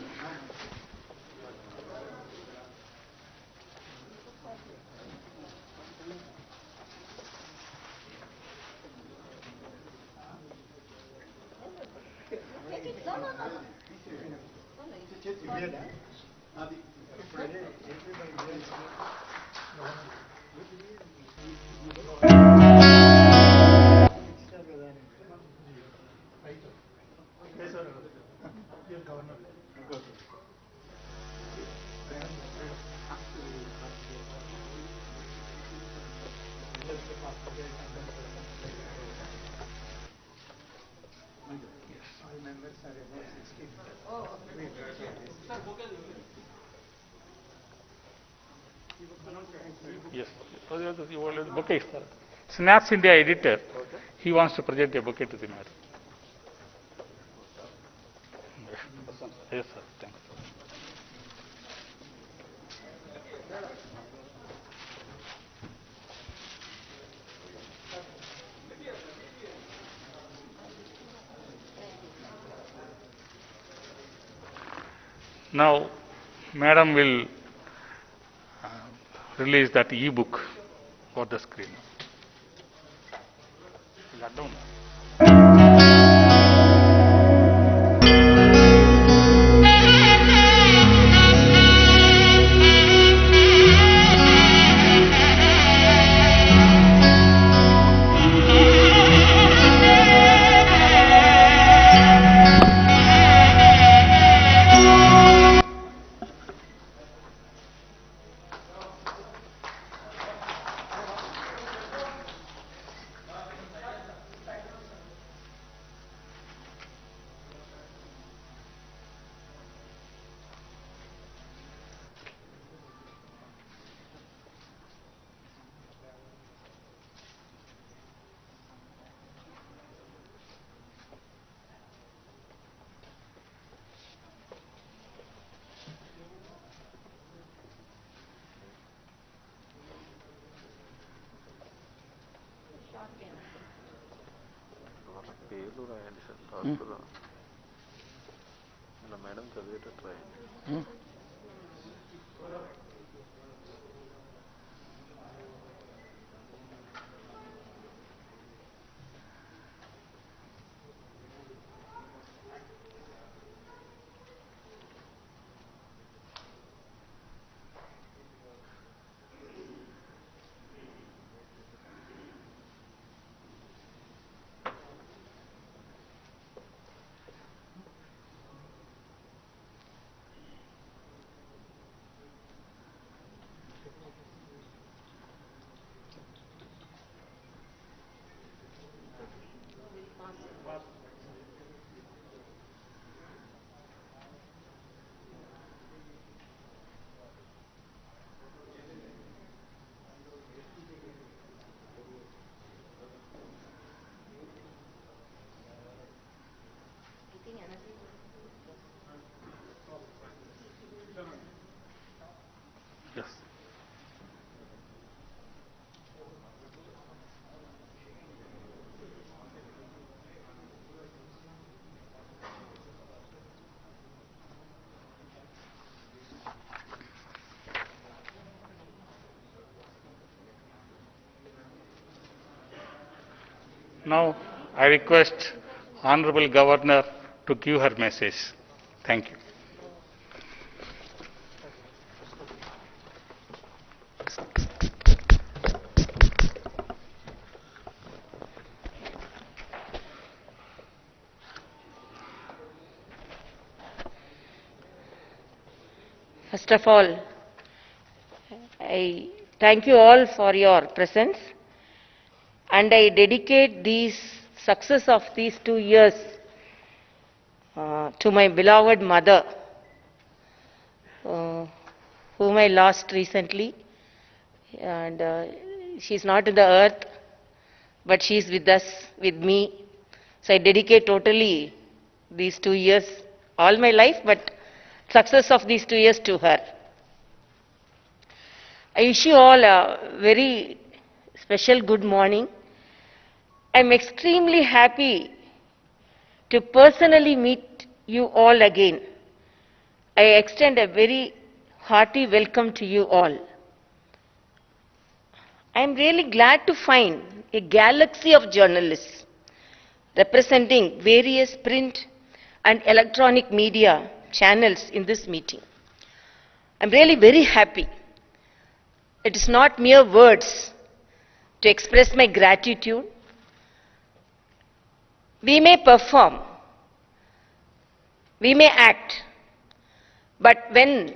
Yes. Bouquet is there. Snaps India editor, he wants to present a bouquet to the madam. Yes, sir. Thanks. Now, madam will release that e-book for the screen. పేర్లు రాయండి sir లాస్ట్లో ఇలా madam చదివేటట్టు రాయండి. Yes. Now, I request Honorable Governor to give her message. Thank you. First of all, I thank you all for your presence, and I dedicate these success of these 2 years to my beloved mother, whom I lost recently, and she's not in the earth, but she's with us, with me. So I dedicate totally these 2 years, all my life, but success of these 2 years to her. I wish you all a very special good morning. I'm extremely happy to personally meet you all again. I extend a very hearty welcome to you all. I'm really glad to find a galaxy of journalists representing various print and electronic media channels in this meeting. I'm really very happy. It is not mere words to express my gratitude. We may perform, we may act, but when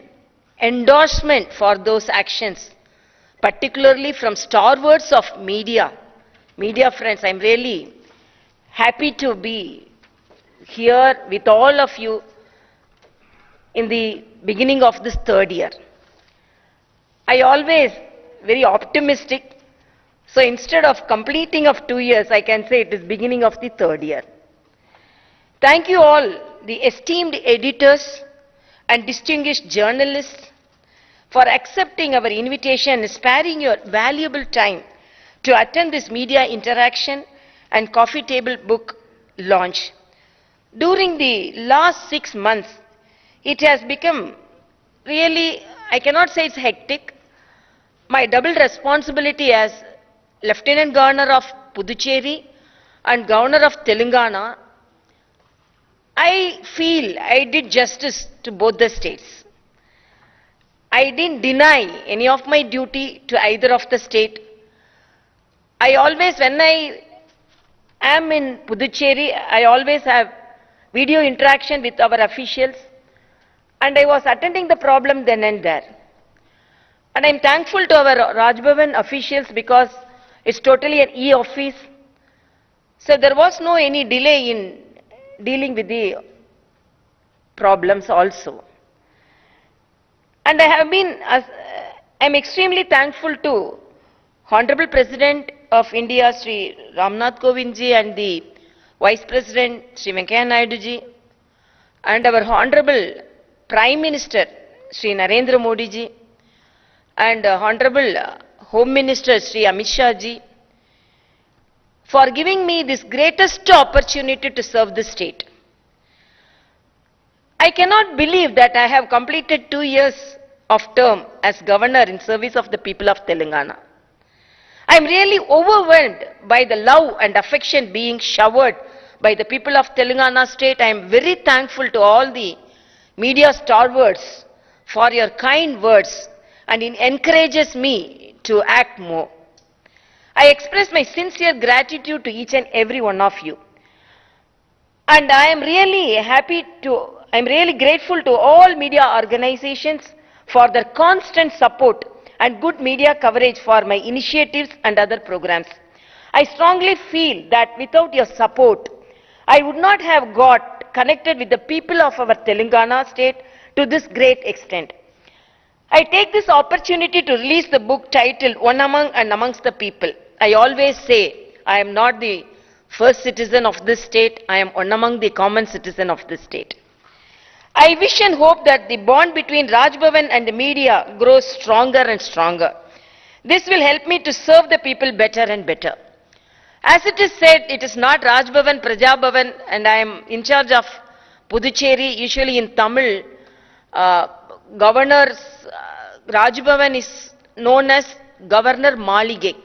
endorsement for those actions, particularly from stalwarts of media friends, I'm really happy to be here with all of you in the beginning of this 3rd year. I always very optimistic, so instead of completing of 2 years, I can say it is beginning of the 3rd year. Thank you all, the esteemed editors and distinguished journalists, for accepting our invitation and sparing your valuable time to attend this media interaction and coffee table book launch. During the last 6 months, it has become really, I cannot say it's hectic. My double responsibility as Lieutenant Governor of Puducherry and Governor of Telangana, I feel I did justice to both the states. I didn't deny any of my duty to either of the state. I always, when I am in Puducherry, I always have video interaction with our officials, and I was attending the problem then and there. And I'm thankful to our Raj Bhavan officials because it's totally an e-office. So there was no any delay in dealing with the problems also. And I'm extremely thankful to Honorable President of India, Sri Ramnath Kovind ji, and the Vice President, Sri Venkaiah Naidu ji, and our Honorable Prime Minister, Sri Narendra Modi ji, and Honorable Home Minister, Sri Amit Shah ji, for giving me this greatest opportunity to serve the state. I cannot believe that I have completed 2 years of term as governor in service of the people of Telangana. I am really overwhelmed by the love and affection being showered by the people of Telangana state. I am very thankful to all the media stalwarts for your kind words, and it encourages me to act more. I express my sincere gratitude to each and every one of you. And I am really grateful to all media organizations for their constant support and good media coverage for my initiatives and other programs. I strongly feel that without your support, I would not have got connected with the people of our Telangana state to this great extent. I take this opportunity to release the book titled One Among and Amongst the People. I always say I am not the first citizen of this state. I am one among the common citizen of this state. I wish and hope that the bond between Raj Bhavan and the media grows stronger and stronger. This will help me to serve the people better and better. As it is said, it is not Raj Bhavan, Praja Bhavan, and I am in charge of Puducherry. Usually in Tamil, Governor's Raj Bhavan is known as Governor Maligai.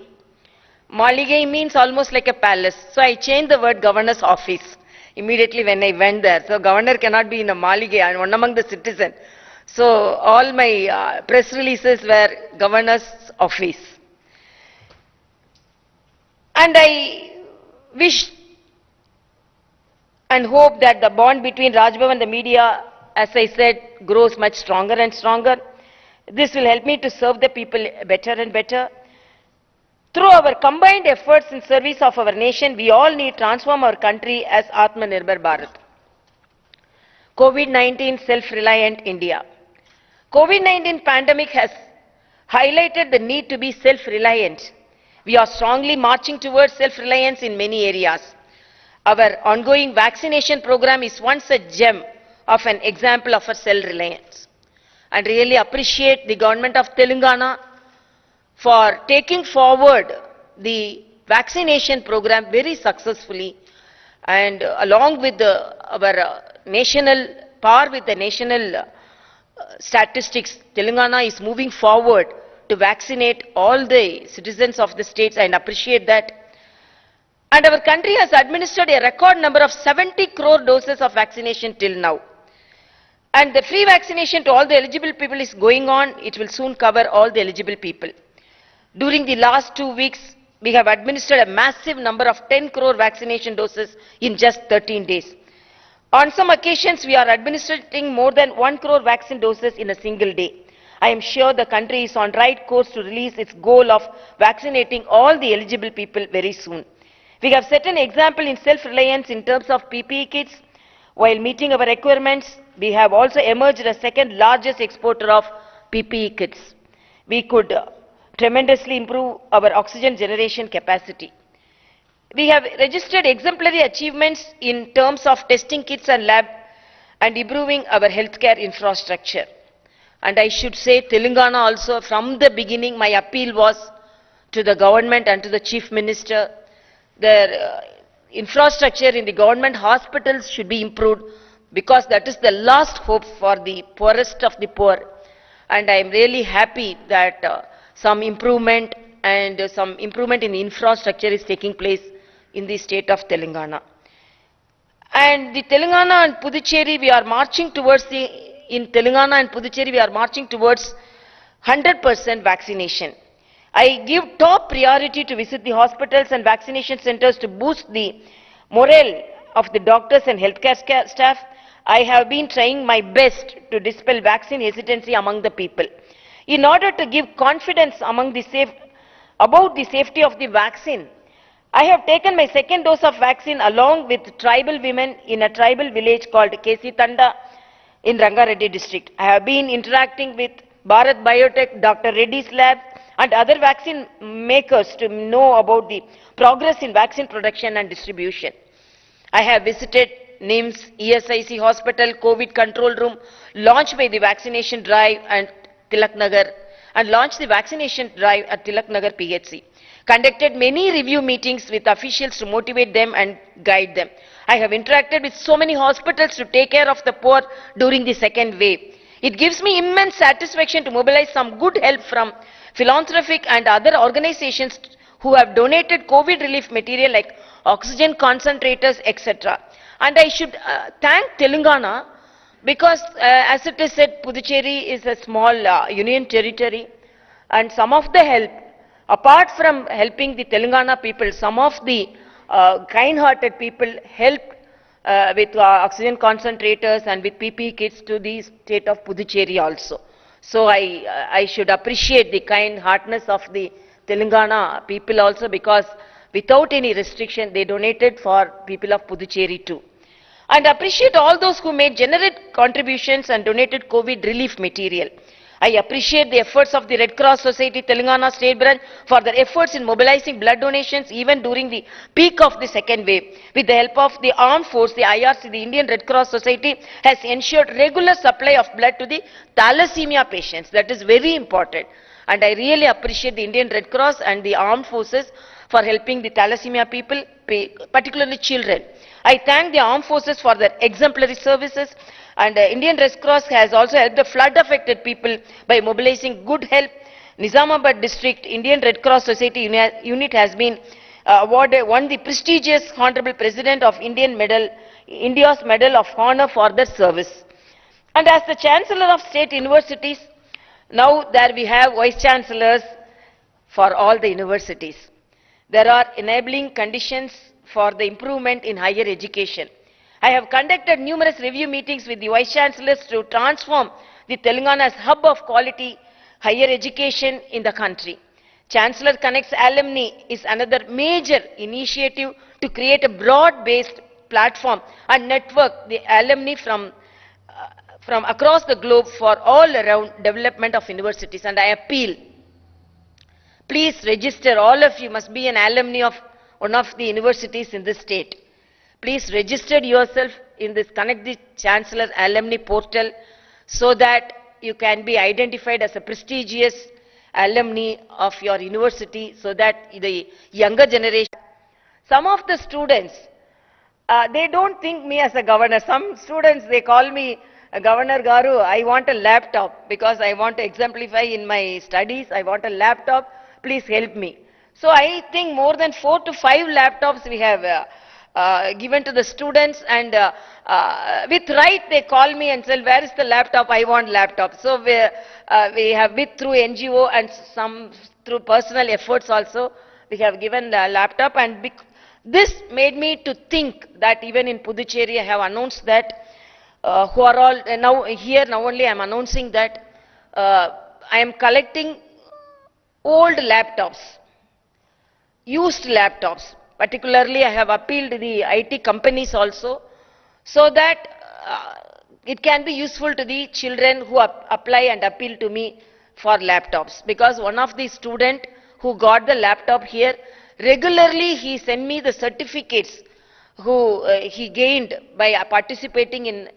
Maligai means almost like a palace. So I changed the word Governor's office immediately when I went there. So Governor cannot be in a Maligai, I am one among the citizens. So all my press releases were Governor's office. And I wish and hope that the bond between Raj Bhavan and the media, as I said, grows much stronger and stronger. This will help me to serve the people better and better. Through our combined efforts in service of our nation, we all need to transform our country as Atmanirbhar Bharat. COVID-19 self-reliant India. COVID-19 pandemic has highlighted the need to be self-reliant. We are strongly marching towards self-reliance in many areas. Our ongoing vaccination program is once a gem of an example of a self-reliance. And really appreciate the government of Telangana for taking forward the vaccination program very successfully, and along with our national statistics, Telangana is moving forward to vaccinate all the citizens of the states, and appreciate that. And our country has administered a record number of 70 crore doses of vaccination till now. And the free vaccination to all the eligible people is going on. It will soon cover all the eligible people. During the last 2 weeks, we have administered a massive number of 10 crore vaccination doses in just 13 days. On some occasions, we are administering more than 1 crore vaccine doses in a single day. I am sure the country is on right course to release its goal of vaccinating all the eligible people very soon. We have set an example in self-reliance in terms of PPE kits. While meeting our requirements, we have also emerged as second largest exporter of PPE kits. We could tremendously improve our oxygen generation capacity. We have registered exemplary achievements in terms of testing kits and lab and improving our healthcare infrastructure. And I should say Telangana also, from the beginning, my appeal was to the government and to the Chief Minister. Their infrastructure in the government hospitals should be improved, because that is the last hope for the poorest of the poor. And I am really happy that some improvement in the infrastructure is taking place in the state of Telangana. And the Telangana and Puducherry, we are marching towards in Telangana and Puducherry, we are marching towards 100% vaccination. I give top priority to visit the hospitals and vaccination centers to boost the morale of the doctors and healthcare staff. I have been trying my best to dispel vaccine hesitancy among the people. In order to give confidence about the safety of the vaccine, I have taken my second dose of vaccine along with tribal women in a tribal village called Kesi Tanda in Rangareddy district. I have been interacting with Bharat Biotech, Dr. Reddy's lab, and other vaccine makers to know about the progress in vaccine production and distribution. I have visited NIMS, ESIC Hospital, COVID control room, launched by the vaccination drive at Tilak Nagar, and launched the vaccination drive at Tilak Nagar PHC. Conducted many review meetings with officials to motivate them and guide them. I have interacted with so many hospitals to take care of the poor during the second wave. It gives me immense satisfaction to mobilize some good help from philanthropic and other organizations who have donated COVID relief material like oxygen concentrators, etc. And I should thank Telangana, because as it is said, Puducherry is a small union territory, and some of the help, apart from helping the Telangana people, some of the kind-hearted people helped with oxygen concentrators and with PPE kits to the state of Puducherry also. So I should appreciate the kind-heartedness of the Telangana people also, because without any restriction they donated for people of Puducherry too. And appreciate all those who made generous contributions and donated COVID relief material. I appreciate the efforts of the Red Cross Society Telangana State Branch for their efforts in mobilizing blood donations even during the peak of the second wave. With the help of the armed force, the IRC, the Indian Red Cross Society, has ensured regular supply of blood to the thalassemia patients. That is very important. And I really appreciate the Indian Red Cross and the armed forces for helping the thalassemia people, particularly children. I thank the armed forces for their exemplary services, and Indian Red Cross has also helped the flood affected people by mobilizing good help. Nizamabad district Indian Red Cross Society unit has been won the prestigious Honorable President of India's Medal of Honor for their service. And as the Chancellor of State Universities, now there we have Vice Chancellors for all the universities. There are enabling conditions for the improvement in higher education. I have conducted numerous review meetings with the Vice Chancellors to transform the Telangana's hub of quality higher education in the country. Chancellor Connects Alumni is another major initiative to create a broad-based platform and network the alumni from across the globe for all-around development of universities. And I appeal, please register, all of you must be an alumni of one of the universities in this state. Please register yourself in this Connect the Chancellor Alumni Portal so that you can be identified as a prestigious alumni of your university, so that the younger generation, some of the students, they don't think me as a governor. Some students, they call me Governor Garu, I want a laptop because I want to exemplify in my studies. I want a laptop. Please help me. So I think more than 4 to 5 laptops we have given to the students, and with right they call me and say, where is the laptop? I want laptop. So we have with through NGO and some through personal efforts also, we have given the laptop, and this made me to think that even in Puducherry I have announced that who are all now here, now only I am announcing that I am collecting old laptops, used laptops. Particularly, I have appealed to the IT companies also, so that it can be useful to the children who apply and appeal to me for laptops. Because one of the student who got the laptop here, regularly he sent me the certificates who he gained by participating in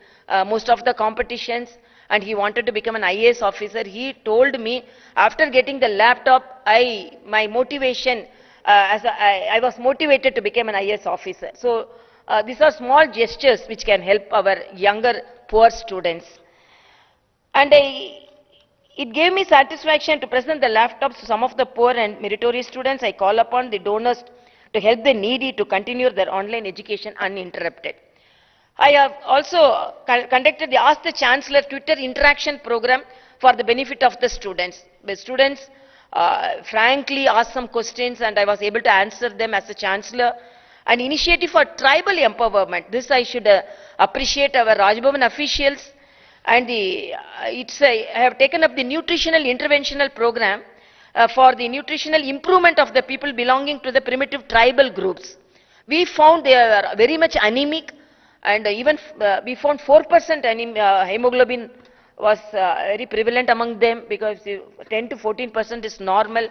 most of the competitions, and he wanted to become an IAS officer. He told me, after getting the laptop, my motivation, I was motivated to become an IAS officer. So these are small gestures which can help our younger poor students. And it gave me satisfaction to present the laptops to some of the poor and meritorious students. I call upon the donors to help the needy to continue their online education uninterrupted. I have also conducted the Ask the Chancellor Twitter interaction program for the benefit of the students. The students frankly asked some questions, and I was able to answer them as a Chancellor. An initiative for tribal empowerment. This I should appreciate our Rajbhavan officials. And I have taken up the nutritional interventional program for the nutritional improvement of the people belonging to the primitive tribal groups. We found they are very much anemic, and even we found 4% hemoglobin was very prevalent among them, because 10 to 14% is normal.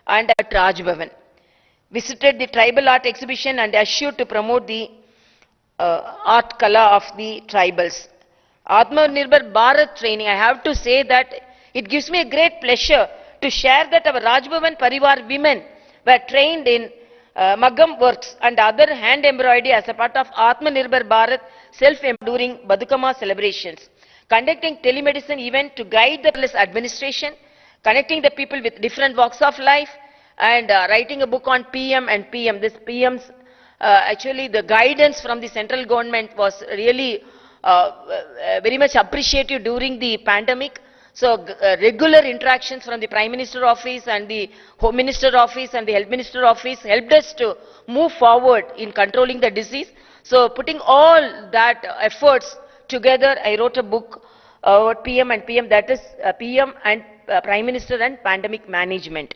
And at Rajbhavan, visited the tribal art exhibition and assured to promote the art kala of the tribals. Atmanirbhar Bharat training, I have to say that it gives me a great pleasure to share that our Rajbhavan Parivar women were trained in Maggam works and other hand embroidery as a part of Atmanirbhar Bharat self-during Badukama celebrations, conducting telemedicine event to guide the administration, connecting the people with different walks of life, and writing a book on PM and PM. This PM's, actually the guidance from the central government was really very much appreciated during the pandemic. So regular interactions from the Prime Minister office and the Home Minister office and the Health Minister office helped us to move forward in controlling the disease. So putting all that efforts together, I wrote a book about PM and PM, that is PM and Prime Minister and Pandemic Management.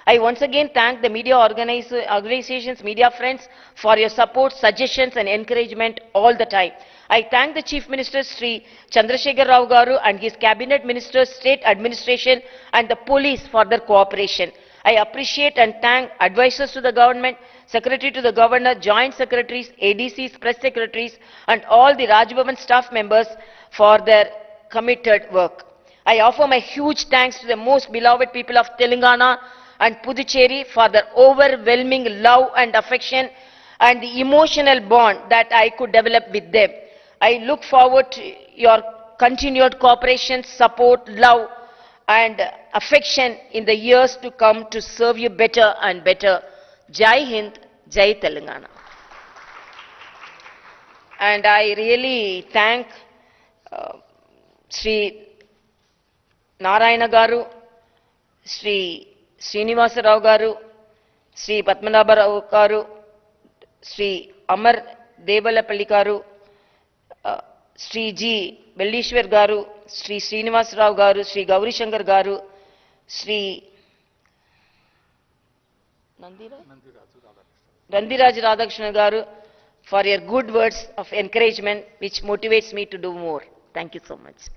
I once again thank the media organizations, media friends for your support, suggestions and encouragement all the time. I thank the Chief Minister Sri Chandrasekhar Rao Garu and his cabinet ministers, state administration and the police for their cooperation. I appreciate and thank advisors to the government, secretary to the governor, joint secretaries, ADCs, press secretaries and all the Raj Bhavan staff members for their committed work. I offer my huge thanks to the most beloved people of Telangana and Puducherry for their overwhelming love and affection and the emotional bond that I could develop with them. I look forward to your continued cooperation, support, love and affection in the years to come to serve you better and better. Jai Hind, Jai Telangana. And I really thank Sri Narayana Garu, Sri Srinivasa Rao Garu, Sri Padmanabha Rao Garu, Sri Amar Devalapalli Garu, Sri G. Bellishwar Garu, Sri Srinivasa Rao Garu, Sri Gauri Shankar Garu, Sri Nandiraj Radhakrishna Garu for your good words of encouragement which motivates me to do more. Thank you so much.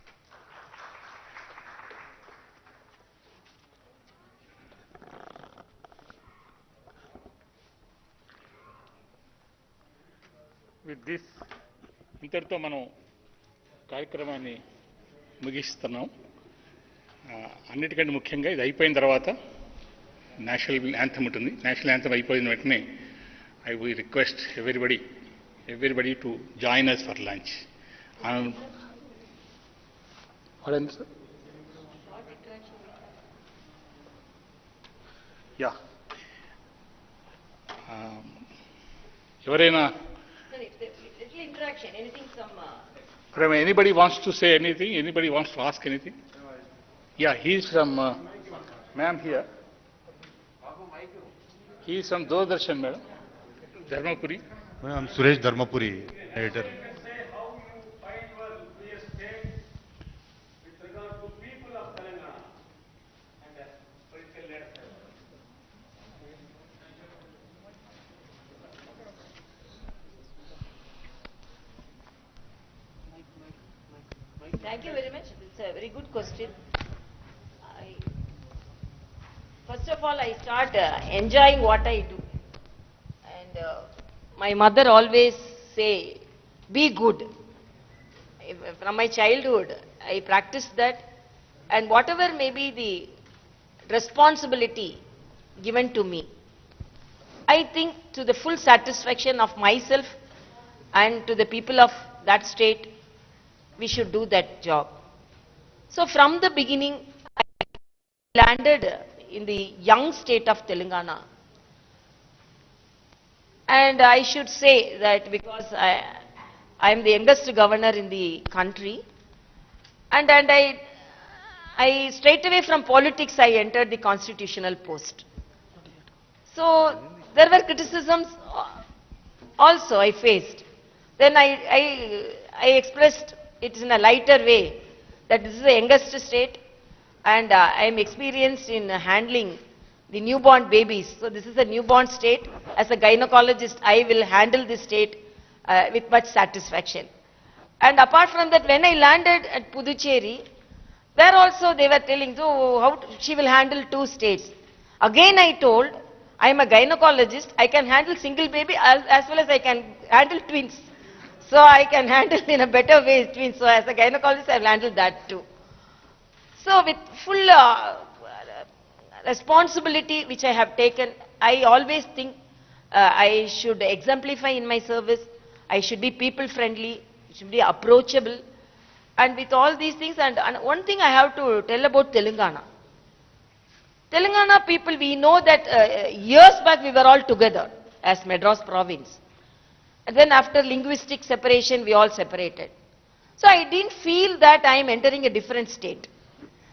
With this ఇంతటితో మనం కార్యక్రమాన్ని ముగిస్తున్నాం. అన్నిటికంటే ముఖ్యంగా ఇది అయిపోయిన తర్వాత national anthem ఉంటుంది. నేషనల్ యాంథమ్ అయిపోయిన వెంటనే I we request everybody to join us for lunch. Yeah, ఎవరైనా Interaction, anything from... From anybody wants to say anything, anybody wants to ask anything? Yeah, he is from, ma'am here. He is from Doordarshan, madam. Dharmapuri. I'm Suresh Dharmapuri, editor. Thank you very much. It's a very good question. First of all, I start enjoying what I do. And my mother always say, be good. From my childhood, I practiced that. And whatever may be the responsibility given to me, I think to the full satisfaction of myself and to the people of that state, we should do that job. So from the beginning, I landed in the young state of Telangana. And I should say that because I am the youngest governor in the country, and I straight away from politics, I entered the constitutional post. So there were criticisms also I faced. Then I expressed it in a lighter way that this is the youngest state and I am experienced in handling the newborn babies. So this is a newborn state. As a gynecologist, I will handle this state with much satisfaction. And apart from that, when I landed at Puducherry, there also they were telling, so how she will handle 2 states. Again I told, I am a gynecologist, I can handle single baby as well as I can handle twins. So I can handle in a better way twins. So as a gynecologist, I will handle that too. So with full responsibility which I have taken, I always think I should exemplify in my service. I should be people friendly, should be approachable. And with all these things, and one thing I have to tell about Telangana. Telangana people, we know that years back we were all together as Madras province. And then after linguistic separation, we all separated. So I didn't feel that I am entering a different state.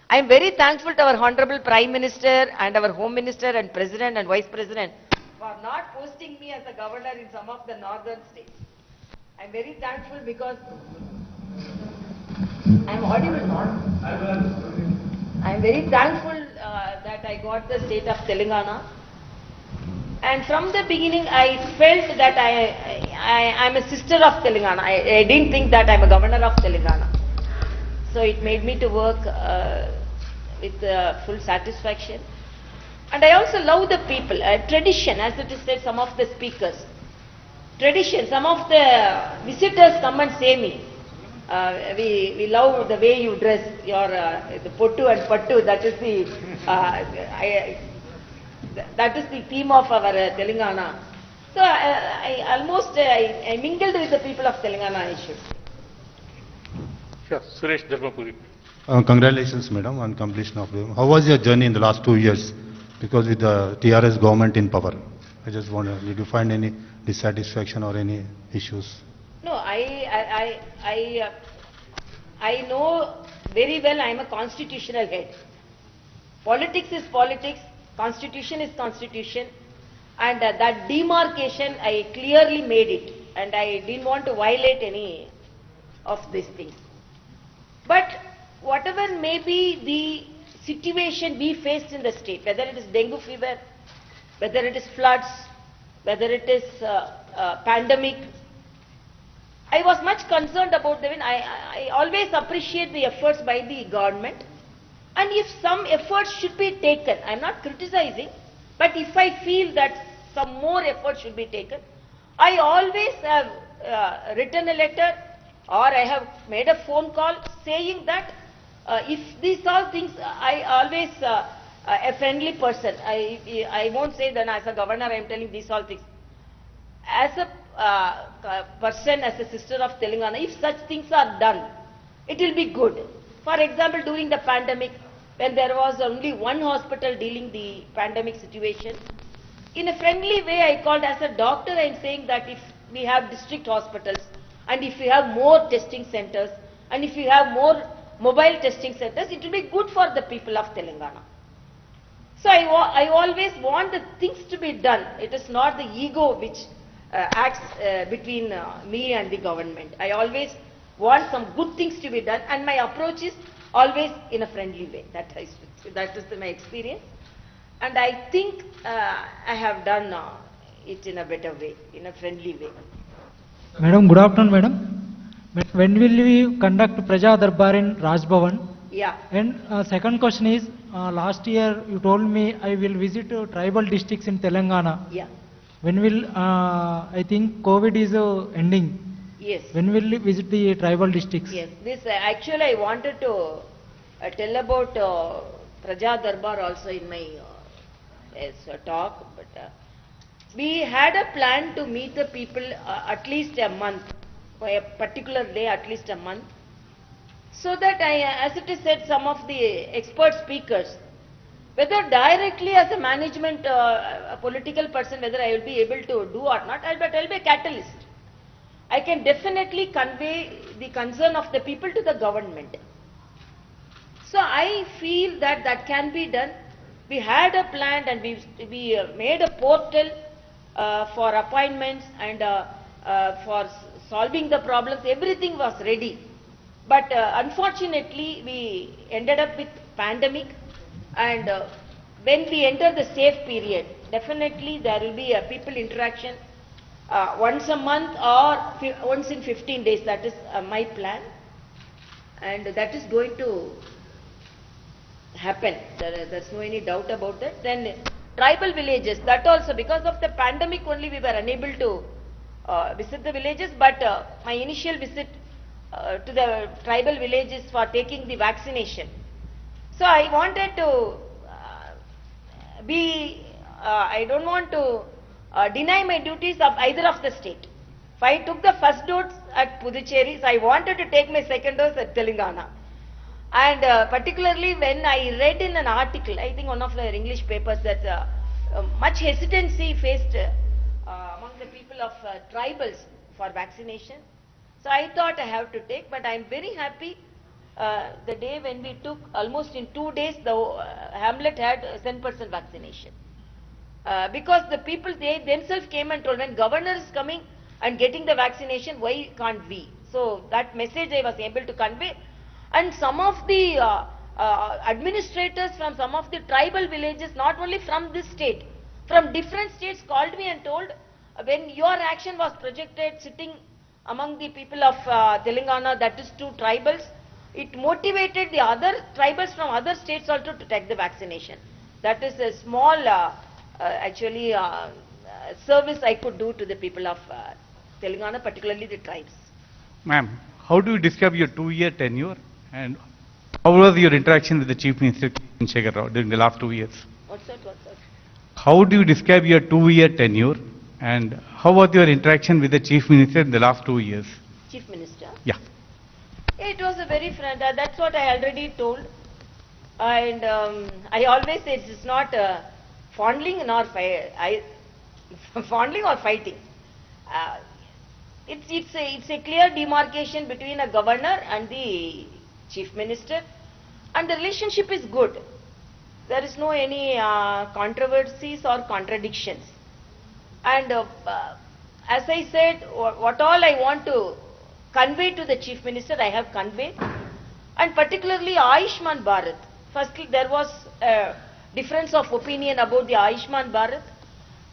I am very thankful to our Honorable Prime Minister and our Home Minister and President and Vice President for not posting me as a governor in some of the northern states. I am very thankful because I am audible. I am very thankful that I got the state of Telangana. And from the beginning, I felt that I'm a sister of Telangana. I didn't think that I'm a governor of Telangana. So it made me to work with full satisfaction. And I also love the people. Tradition, as it is said, some of the speakers. Tradition, some of the visitors come and say me, we love the way you dress, your the pottu and pattu, that is the theme of our Telangana. So I mingled with the people of Telangana, I should say. Sure. Suresh Dharmapuri. Congratulations, madam, on completion of them. How was your journey in the last 2 years? Because with the TRS government in power, I just wonder, did you find any dissatisfaction or any issues? No, I know very well I am a constitutional head. Politics is politics, constitution is constitution, and that demarcation I clearly made it, and I didn't want to violate any of these things. But whatever may be the situation we faced in the state, whether it is dengue fever, whether it is floods, whether it is pandemic, I was much concerned about them. I always appreciate the efforts by the government, and if some efforts should be taken, I am not criticizing, but if I feel that some more effort should be taken, I always have written a letter or I have made a phone call saying that if these all things, I always a friendly person. I won't say that as a governor I am telling these all things. As a person, as a sister of Telangana, if such things are done, it will be good. For example, during the pandemic, when there was only one hospital dealing the pandemic situation, in a friendly way I called as a doctor, I am saying that if we have district hospitals, and if we have more testing centers, and if we have more mobile testing centers, it will be good for the people of Telangana. So I always want the things to be done. It is not the ego which acts between me and the government. I always want some good things to be done, and my approach is always in a friendly way. That is my experience, and I think I have done it in a better way, in a friendly way. Madam, good afternoon, madam. But when will we conduct Praja Darbar in Raj Bhavan? Yeah. And second question is, last year you told me I will visit tribal districts in Telangana. Yeah. When will, I think COVID is ending. Yes. When will you visit the tribal districts? Yes. This actually I wanted to tell about Praja Darbar also in my talk, but we had a plan to meet the people at least a month, by a particular day at least a month, so that as it is said, some of the expert speakers, whether directly as a management, a political person, whether I will be able to do or not, but I will be a catalyst. I can definitely convey the concern of the people to the government. So I feel that that can be done. We had a plan, and we made a portal for appointments and for solving the problems. Everything was ready. But unfortunately, we ended up with pandemic, and when we enter the safe period, definitely there will be a people interaction once a month or once in 15 days. That is my plan, and that is going to happen. There's no any doubt about that. Then tribal villages, that also because of the pandemic only we were unable to visit the villages, but my initial visit to the tribal villages for taking the vaccination. So I wanted to I don't want to deny my duties of either of the state. If I took the first dose at Puducherry, so I wanted to take my second dose at Telangana. And particularly when I read in an article, I think one of the English papers, that much hesitancy faced among the people of tribals for vaccination. So I thought I have to take, but I am very happy the day when we took, almost in 2 days, the hamlet had 10% vaccination. Because the people, they themselves came and told, when governor is coming and getting the vaccination, why can't we? So that message I was able to convey. And some of the administrators from some of the tribal villages, not only from this state, from different states called me and told, when your action was projected sitting among the people of Telangana, that is two tribals, it motivated the other tribals from other states also to take the vaccination. That is a small service I could do to the people of Telangana, particularly the tribes. Ma'am, how do you describe your 2-year tenure and how was your interaction with the Chief Minister Shekhar Rao during the last 2 years? What's that? How do you describe your 2-year tenure and how was your interaction with the Chief Minister in the last 2 years? Chief Minister? Yeah. It was a very friend. That's what I already told. And I always say it's not fondling nor fondling or fighting. It's a clear demarcation between a governor and the chief minister, and the relationship is good. There is no any controversies or contradictions. And as I said, what all I want to convey to the chief minister, I have conveyed. And particularly Ayushman Bharat. Firstly, there was a difference of opinion about the Ayushman Bharat.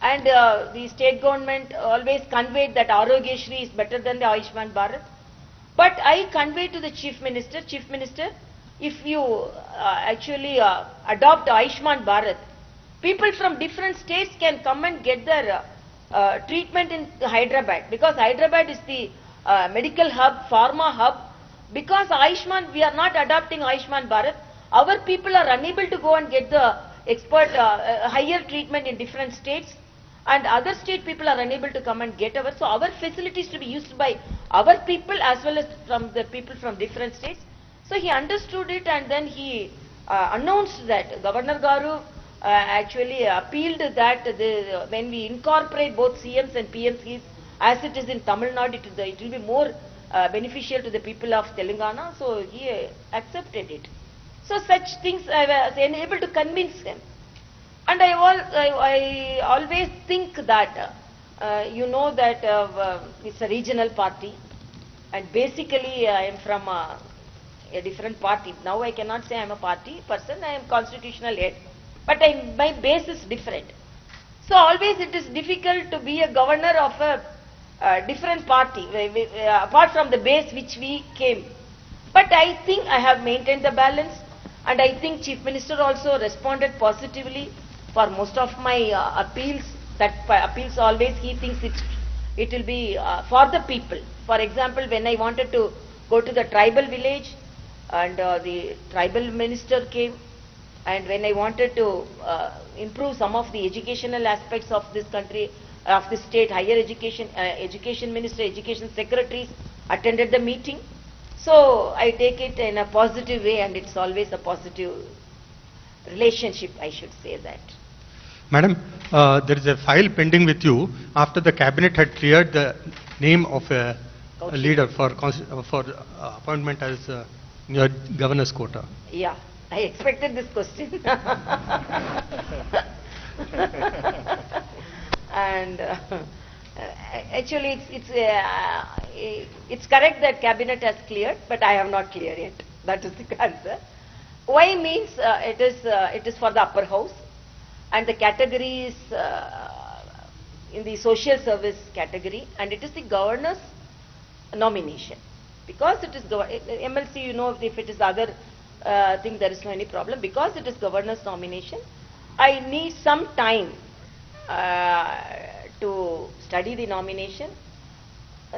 And the state government always conveyed that Arogyashri is better than the Ayushman Bharat. But I convey to the Chief Minister, if you adopt Ayushman Bharat, people from different states can come and get their treatment in Hyderabad, because Hyderabad is the medical hub, pharma hub. Because Ayushman, we are not adopting Ayushman Bharat, our people are unable to go and get the expert higher treatment in different states, and other state people are unable to come and get our. So our facilities to be used by our people as well as from the people from different states. So he understood it, and then he announced that Governor Garu actually appealed that when we incorporate both CMs and PMs as it is in Tamil Nadu, it will be more beneficial to the people of Telangana. So he accepted it. So such things I was able to convince him. And I always think that, that it's a regional party, and basically I am from a different party. Now I cannot say I am a party person, I am constitutional head, but my base is different. So always it is difficult to be a governor of a different party, apart from the base which we came. But I think I have maintained the balance, and I think Chief Minister also responded positively for most of my appeals. That appeals always he thinks it will be for the people. For example, when I wanted to go to the tribal village, and the tribal minister came, and when I wanted to improve some of the educational aspects of this country, of the state, higher education, education minister, education secretaries attended the meeting. So I take it in a positive way, and it's always a positive relationship, I should say that. Madam, there is a file pending with you after the cabinet had cleared the name of a leader for appointment as your governor's quota. Yeah, I expected this question. And actually, it's correct that cabinet has cleared, but I have not cleared yet. That is the answer. Why means it is for the upper house, and the category is in the social service category, and it is the governor's nomination. Because it is MLC, if it is other thing, there is no any problem. Because it is governor's nomination, I need some time to study the nomination.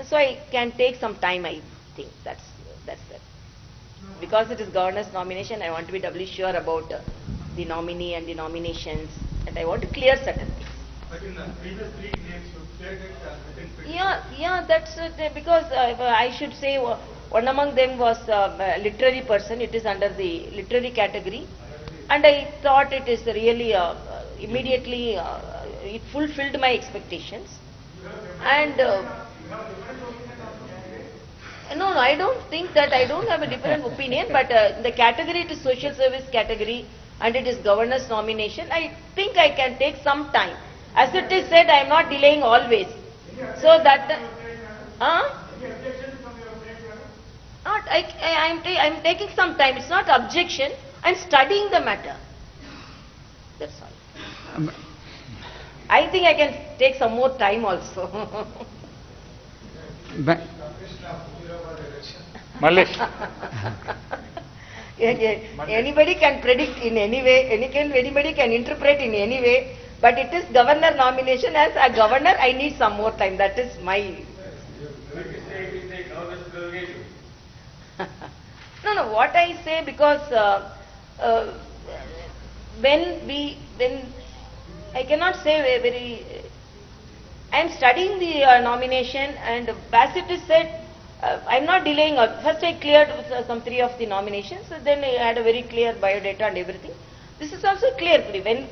So I can take some time, I think. That's it. Because it is governor's nomination, I want to be doubly sure about the nominee and the nominations, and I want to clear certain things. But in the previous 3 names, you cleared it within 20 Yeah, that's because I should say one among them was a literary person. It is under the literary category, and I thought it is really immediately it fulfilled my expectations. And no, I don't think that. I don't have a different opinion, but the category, it is social service category, and it is governor's nomination. I think I can take some time. As it is said, I am not delaying always. So that, I am taking some time. It's not objection. I'm studying the matter. That's all. I think I can take some more time also. Mallesh. Anybody can predict in any way, anybody can interpret in any way, but it is governor nomination. As a governor, I need some more time. That is my... No, what I say, because when I cannot say very... I am studying the nomination, and as it is said, I am not delaying. First I cleared some 3 of the nominations, so then I had a very clear biodata and everything. This is also clear. When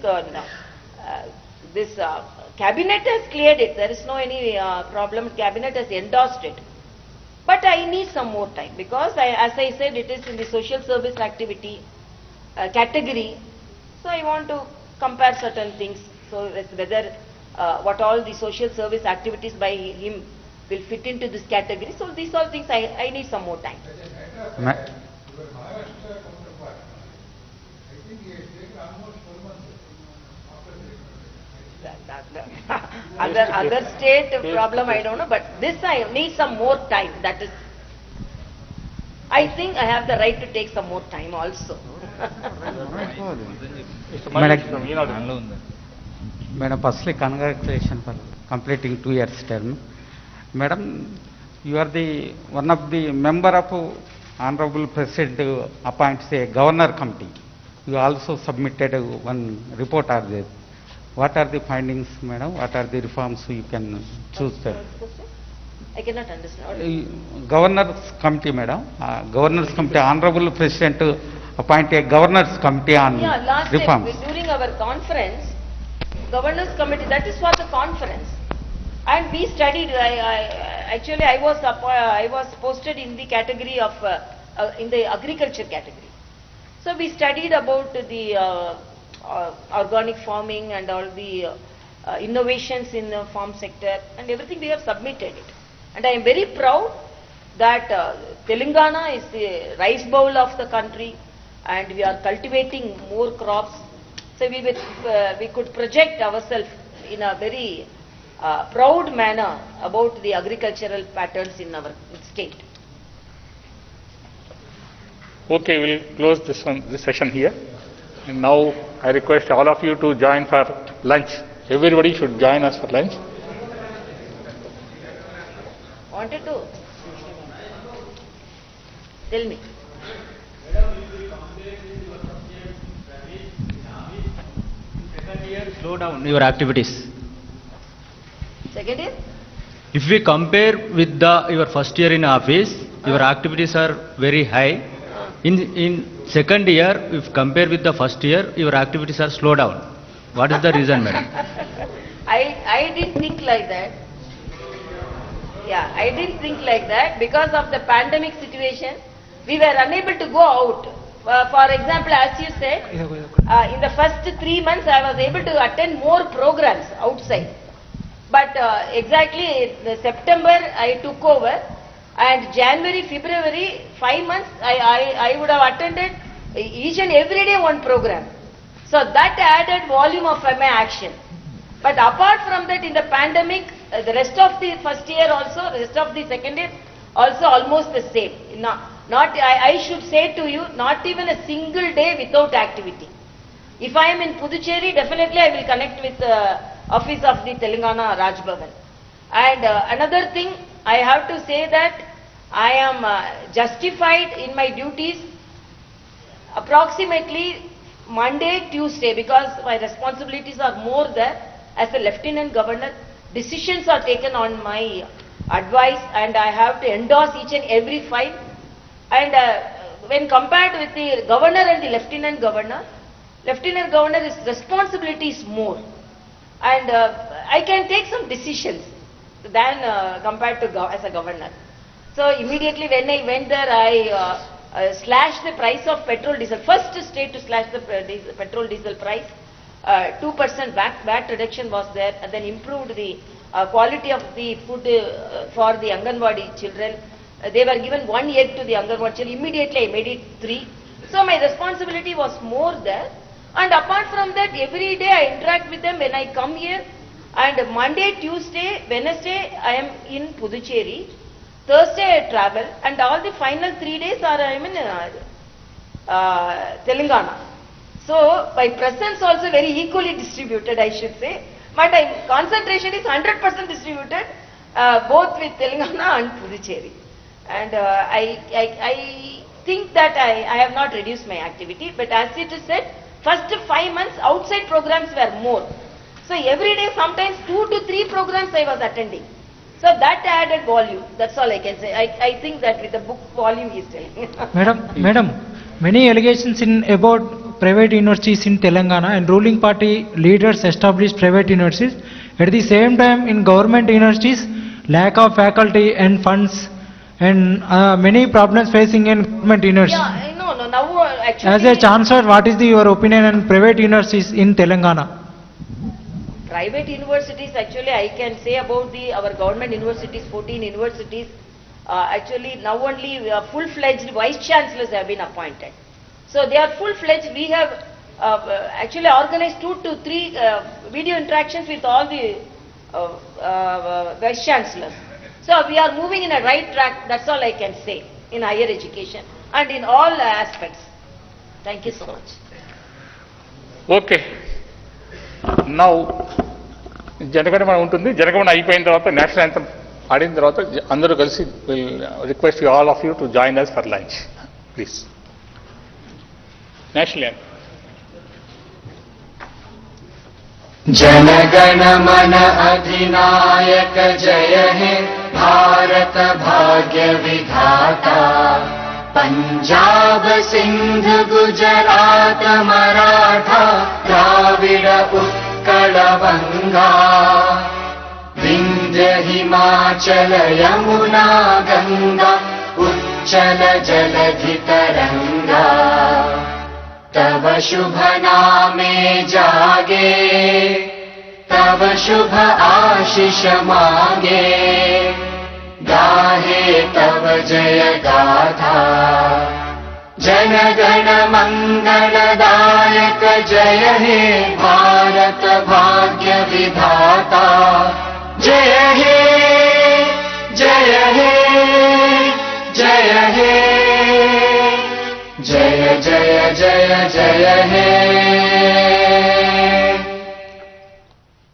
this cabinet has cleared it, there is no any problem. Cabinet has endorsed it. But I need some more time, because as I said, it is in the social service activity category. So I want to compare certain things. So whether what all the social service activities by him will fit into this category. So these are things I need some more time. Other state problem I don't know, but this I need some more time. That is, I think I have the right to take some more time also. Madam, firstly, congratulations for completing 2 years term. Madam, you are the one of the member of Honorable President appoints a governor committee. You also submitted one report are there. What are the findings, madam? What are the reforms you can choose there? I cannot understand. Governors committee, madam. Governors committee, Honorable President appoint a governors committee on reforms. Time, during our conference, governors committee, that is for the conference. And we studied, actually I was posted in the category of, in the agriculture category. So we studied about the organic farming and all the innovations in the farm sector and everything. We have submitted it. And I am very proud that Telangana is the rice bowl of the country, and we are cultivating more crops. So we could project ourselves in a very proud manner about the agricultural patterns in our state. Okay, we'll close this session here. And now I request all of you to join for lunch. Everybody should join us for lunch. Wanted to? Tell me. Slow down your activities. Second year? If we compare with your first year in office, your activities are very high. In second year, if compare with the first year, your activities are slow down. What is the reason, madam? I didn't think like that. Yeah, I didn't think like that. Because of the pandemic situation, we were unable to go out. For example, as you said, in the first 3 months, I was able to attend more programs outside. But exactly September, I took over, and January, February, 5 months, I would have attended each and every day one program. So that added volume of my action. But apart from that, in the pandemic, the rest of the first year also, the rest of the second year also almost the same. I should say to you, not even a single day without activity. If I am in Puducherry, definitely I will connect with the office of the Telangana Raj Bhavan. And another thing, I have to say that I am justified in my duties approximately Monday, Tuesday, because my responsibilities are more there. As a Lieutenant Governor, decisions are taken on my advice, and I have to endorse each and every file. And when compared with the Governor and the Lieutenant Governor's responsibility is more. And I can take some decisions than compared to as a Governor. So immediately when I went there, I slashed the price of petrol diesel. First state to slash the petrol diesel price. 2% VAT reduction was there, and then improved the quality of the food for the Anganwadi children. They were given 1 egg to the Anganwadi children. Immediately I made it 3. So my responsibility was more there. And apart from that, every day I interact with them when I come here. And Monday, Tuesday, Wednesday, I am in Puducherry. Thursday, I travel. And all the final 3 days are I am in Telangana. So my presence also very equally distributed, I should say. But my concentration is 100% distributed, both with Telangana and Puducherry. And I think that I have not reduced my activity. But as it is said, first 5 months outside programs were more. So every day sometimes 2 to 3 programs I was attending. So that added volume. That's all I can say. I think that with the book volume he is telling. Madam, many allegations about private universities in Telangana, and ruling party leaders established private universities. At the same time, in government universities, lack of faculty and funds, and many problems facing in government universities. Yeah, I know. Now actually, As a chancellor, what is your opinion on private universities in Telangana? private universities, actually I can say about our government universities, 14 universities, actually now only full-fledged vice chancellors have been appointed. So they are full-fledged. We have actually organized 2 to 3 video interactions with all the vice chancellors. So we are moving in a right track. That's all I can say in higher education and in all aspects. Thank you so much. Okay now Jana Gana Mana ఉంటుంది. జనగణమన అయిపోయిన తర్వాత national anthem ఆడిన తర్వాత అందరూ కలిసి will request you all of you to join us for lunch please. National anthem. जनगण मन अधिनायक जय हे भारत भाग्य विधाता पंजाब सिंध गुजरात मराठा द्राविड उत्कल बंगा विंध्य हिमाचल यमुना गंगा उच्चल जलधि तरंगा तव शुभ नामे जागे तव शुभ आशीष मांगे गाहे तव जय गाथा जनगण मंगलदायक जय हे भारत भाग्य विधाता जय हे जय हे जय हे जय जय जय जय हे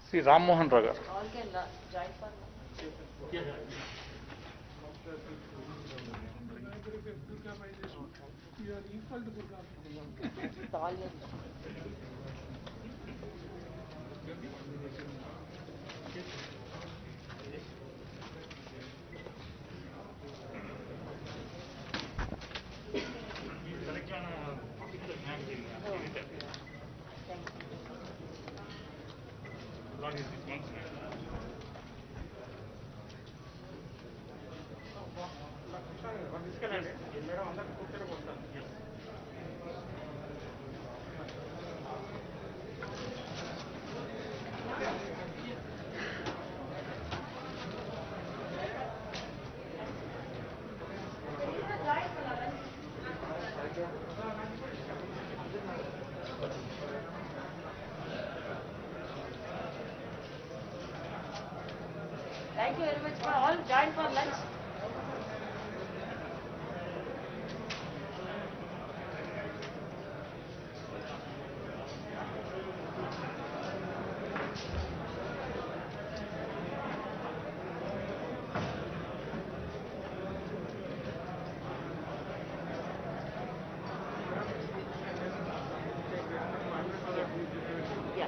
శ్రీ రామ్మోహన్ రావు గారు. Thank you very much for all join for lunch. Yeah.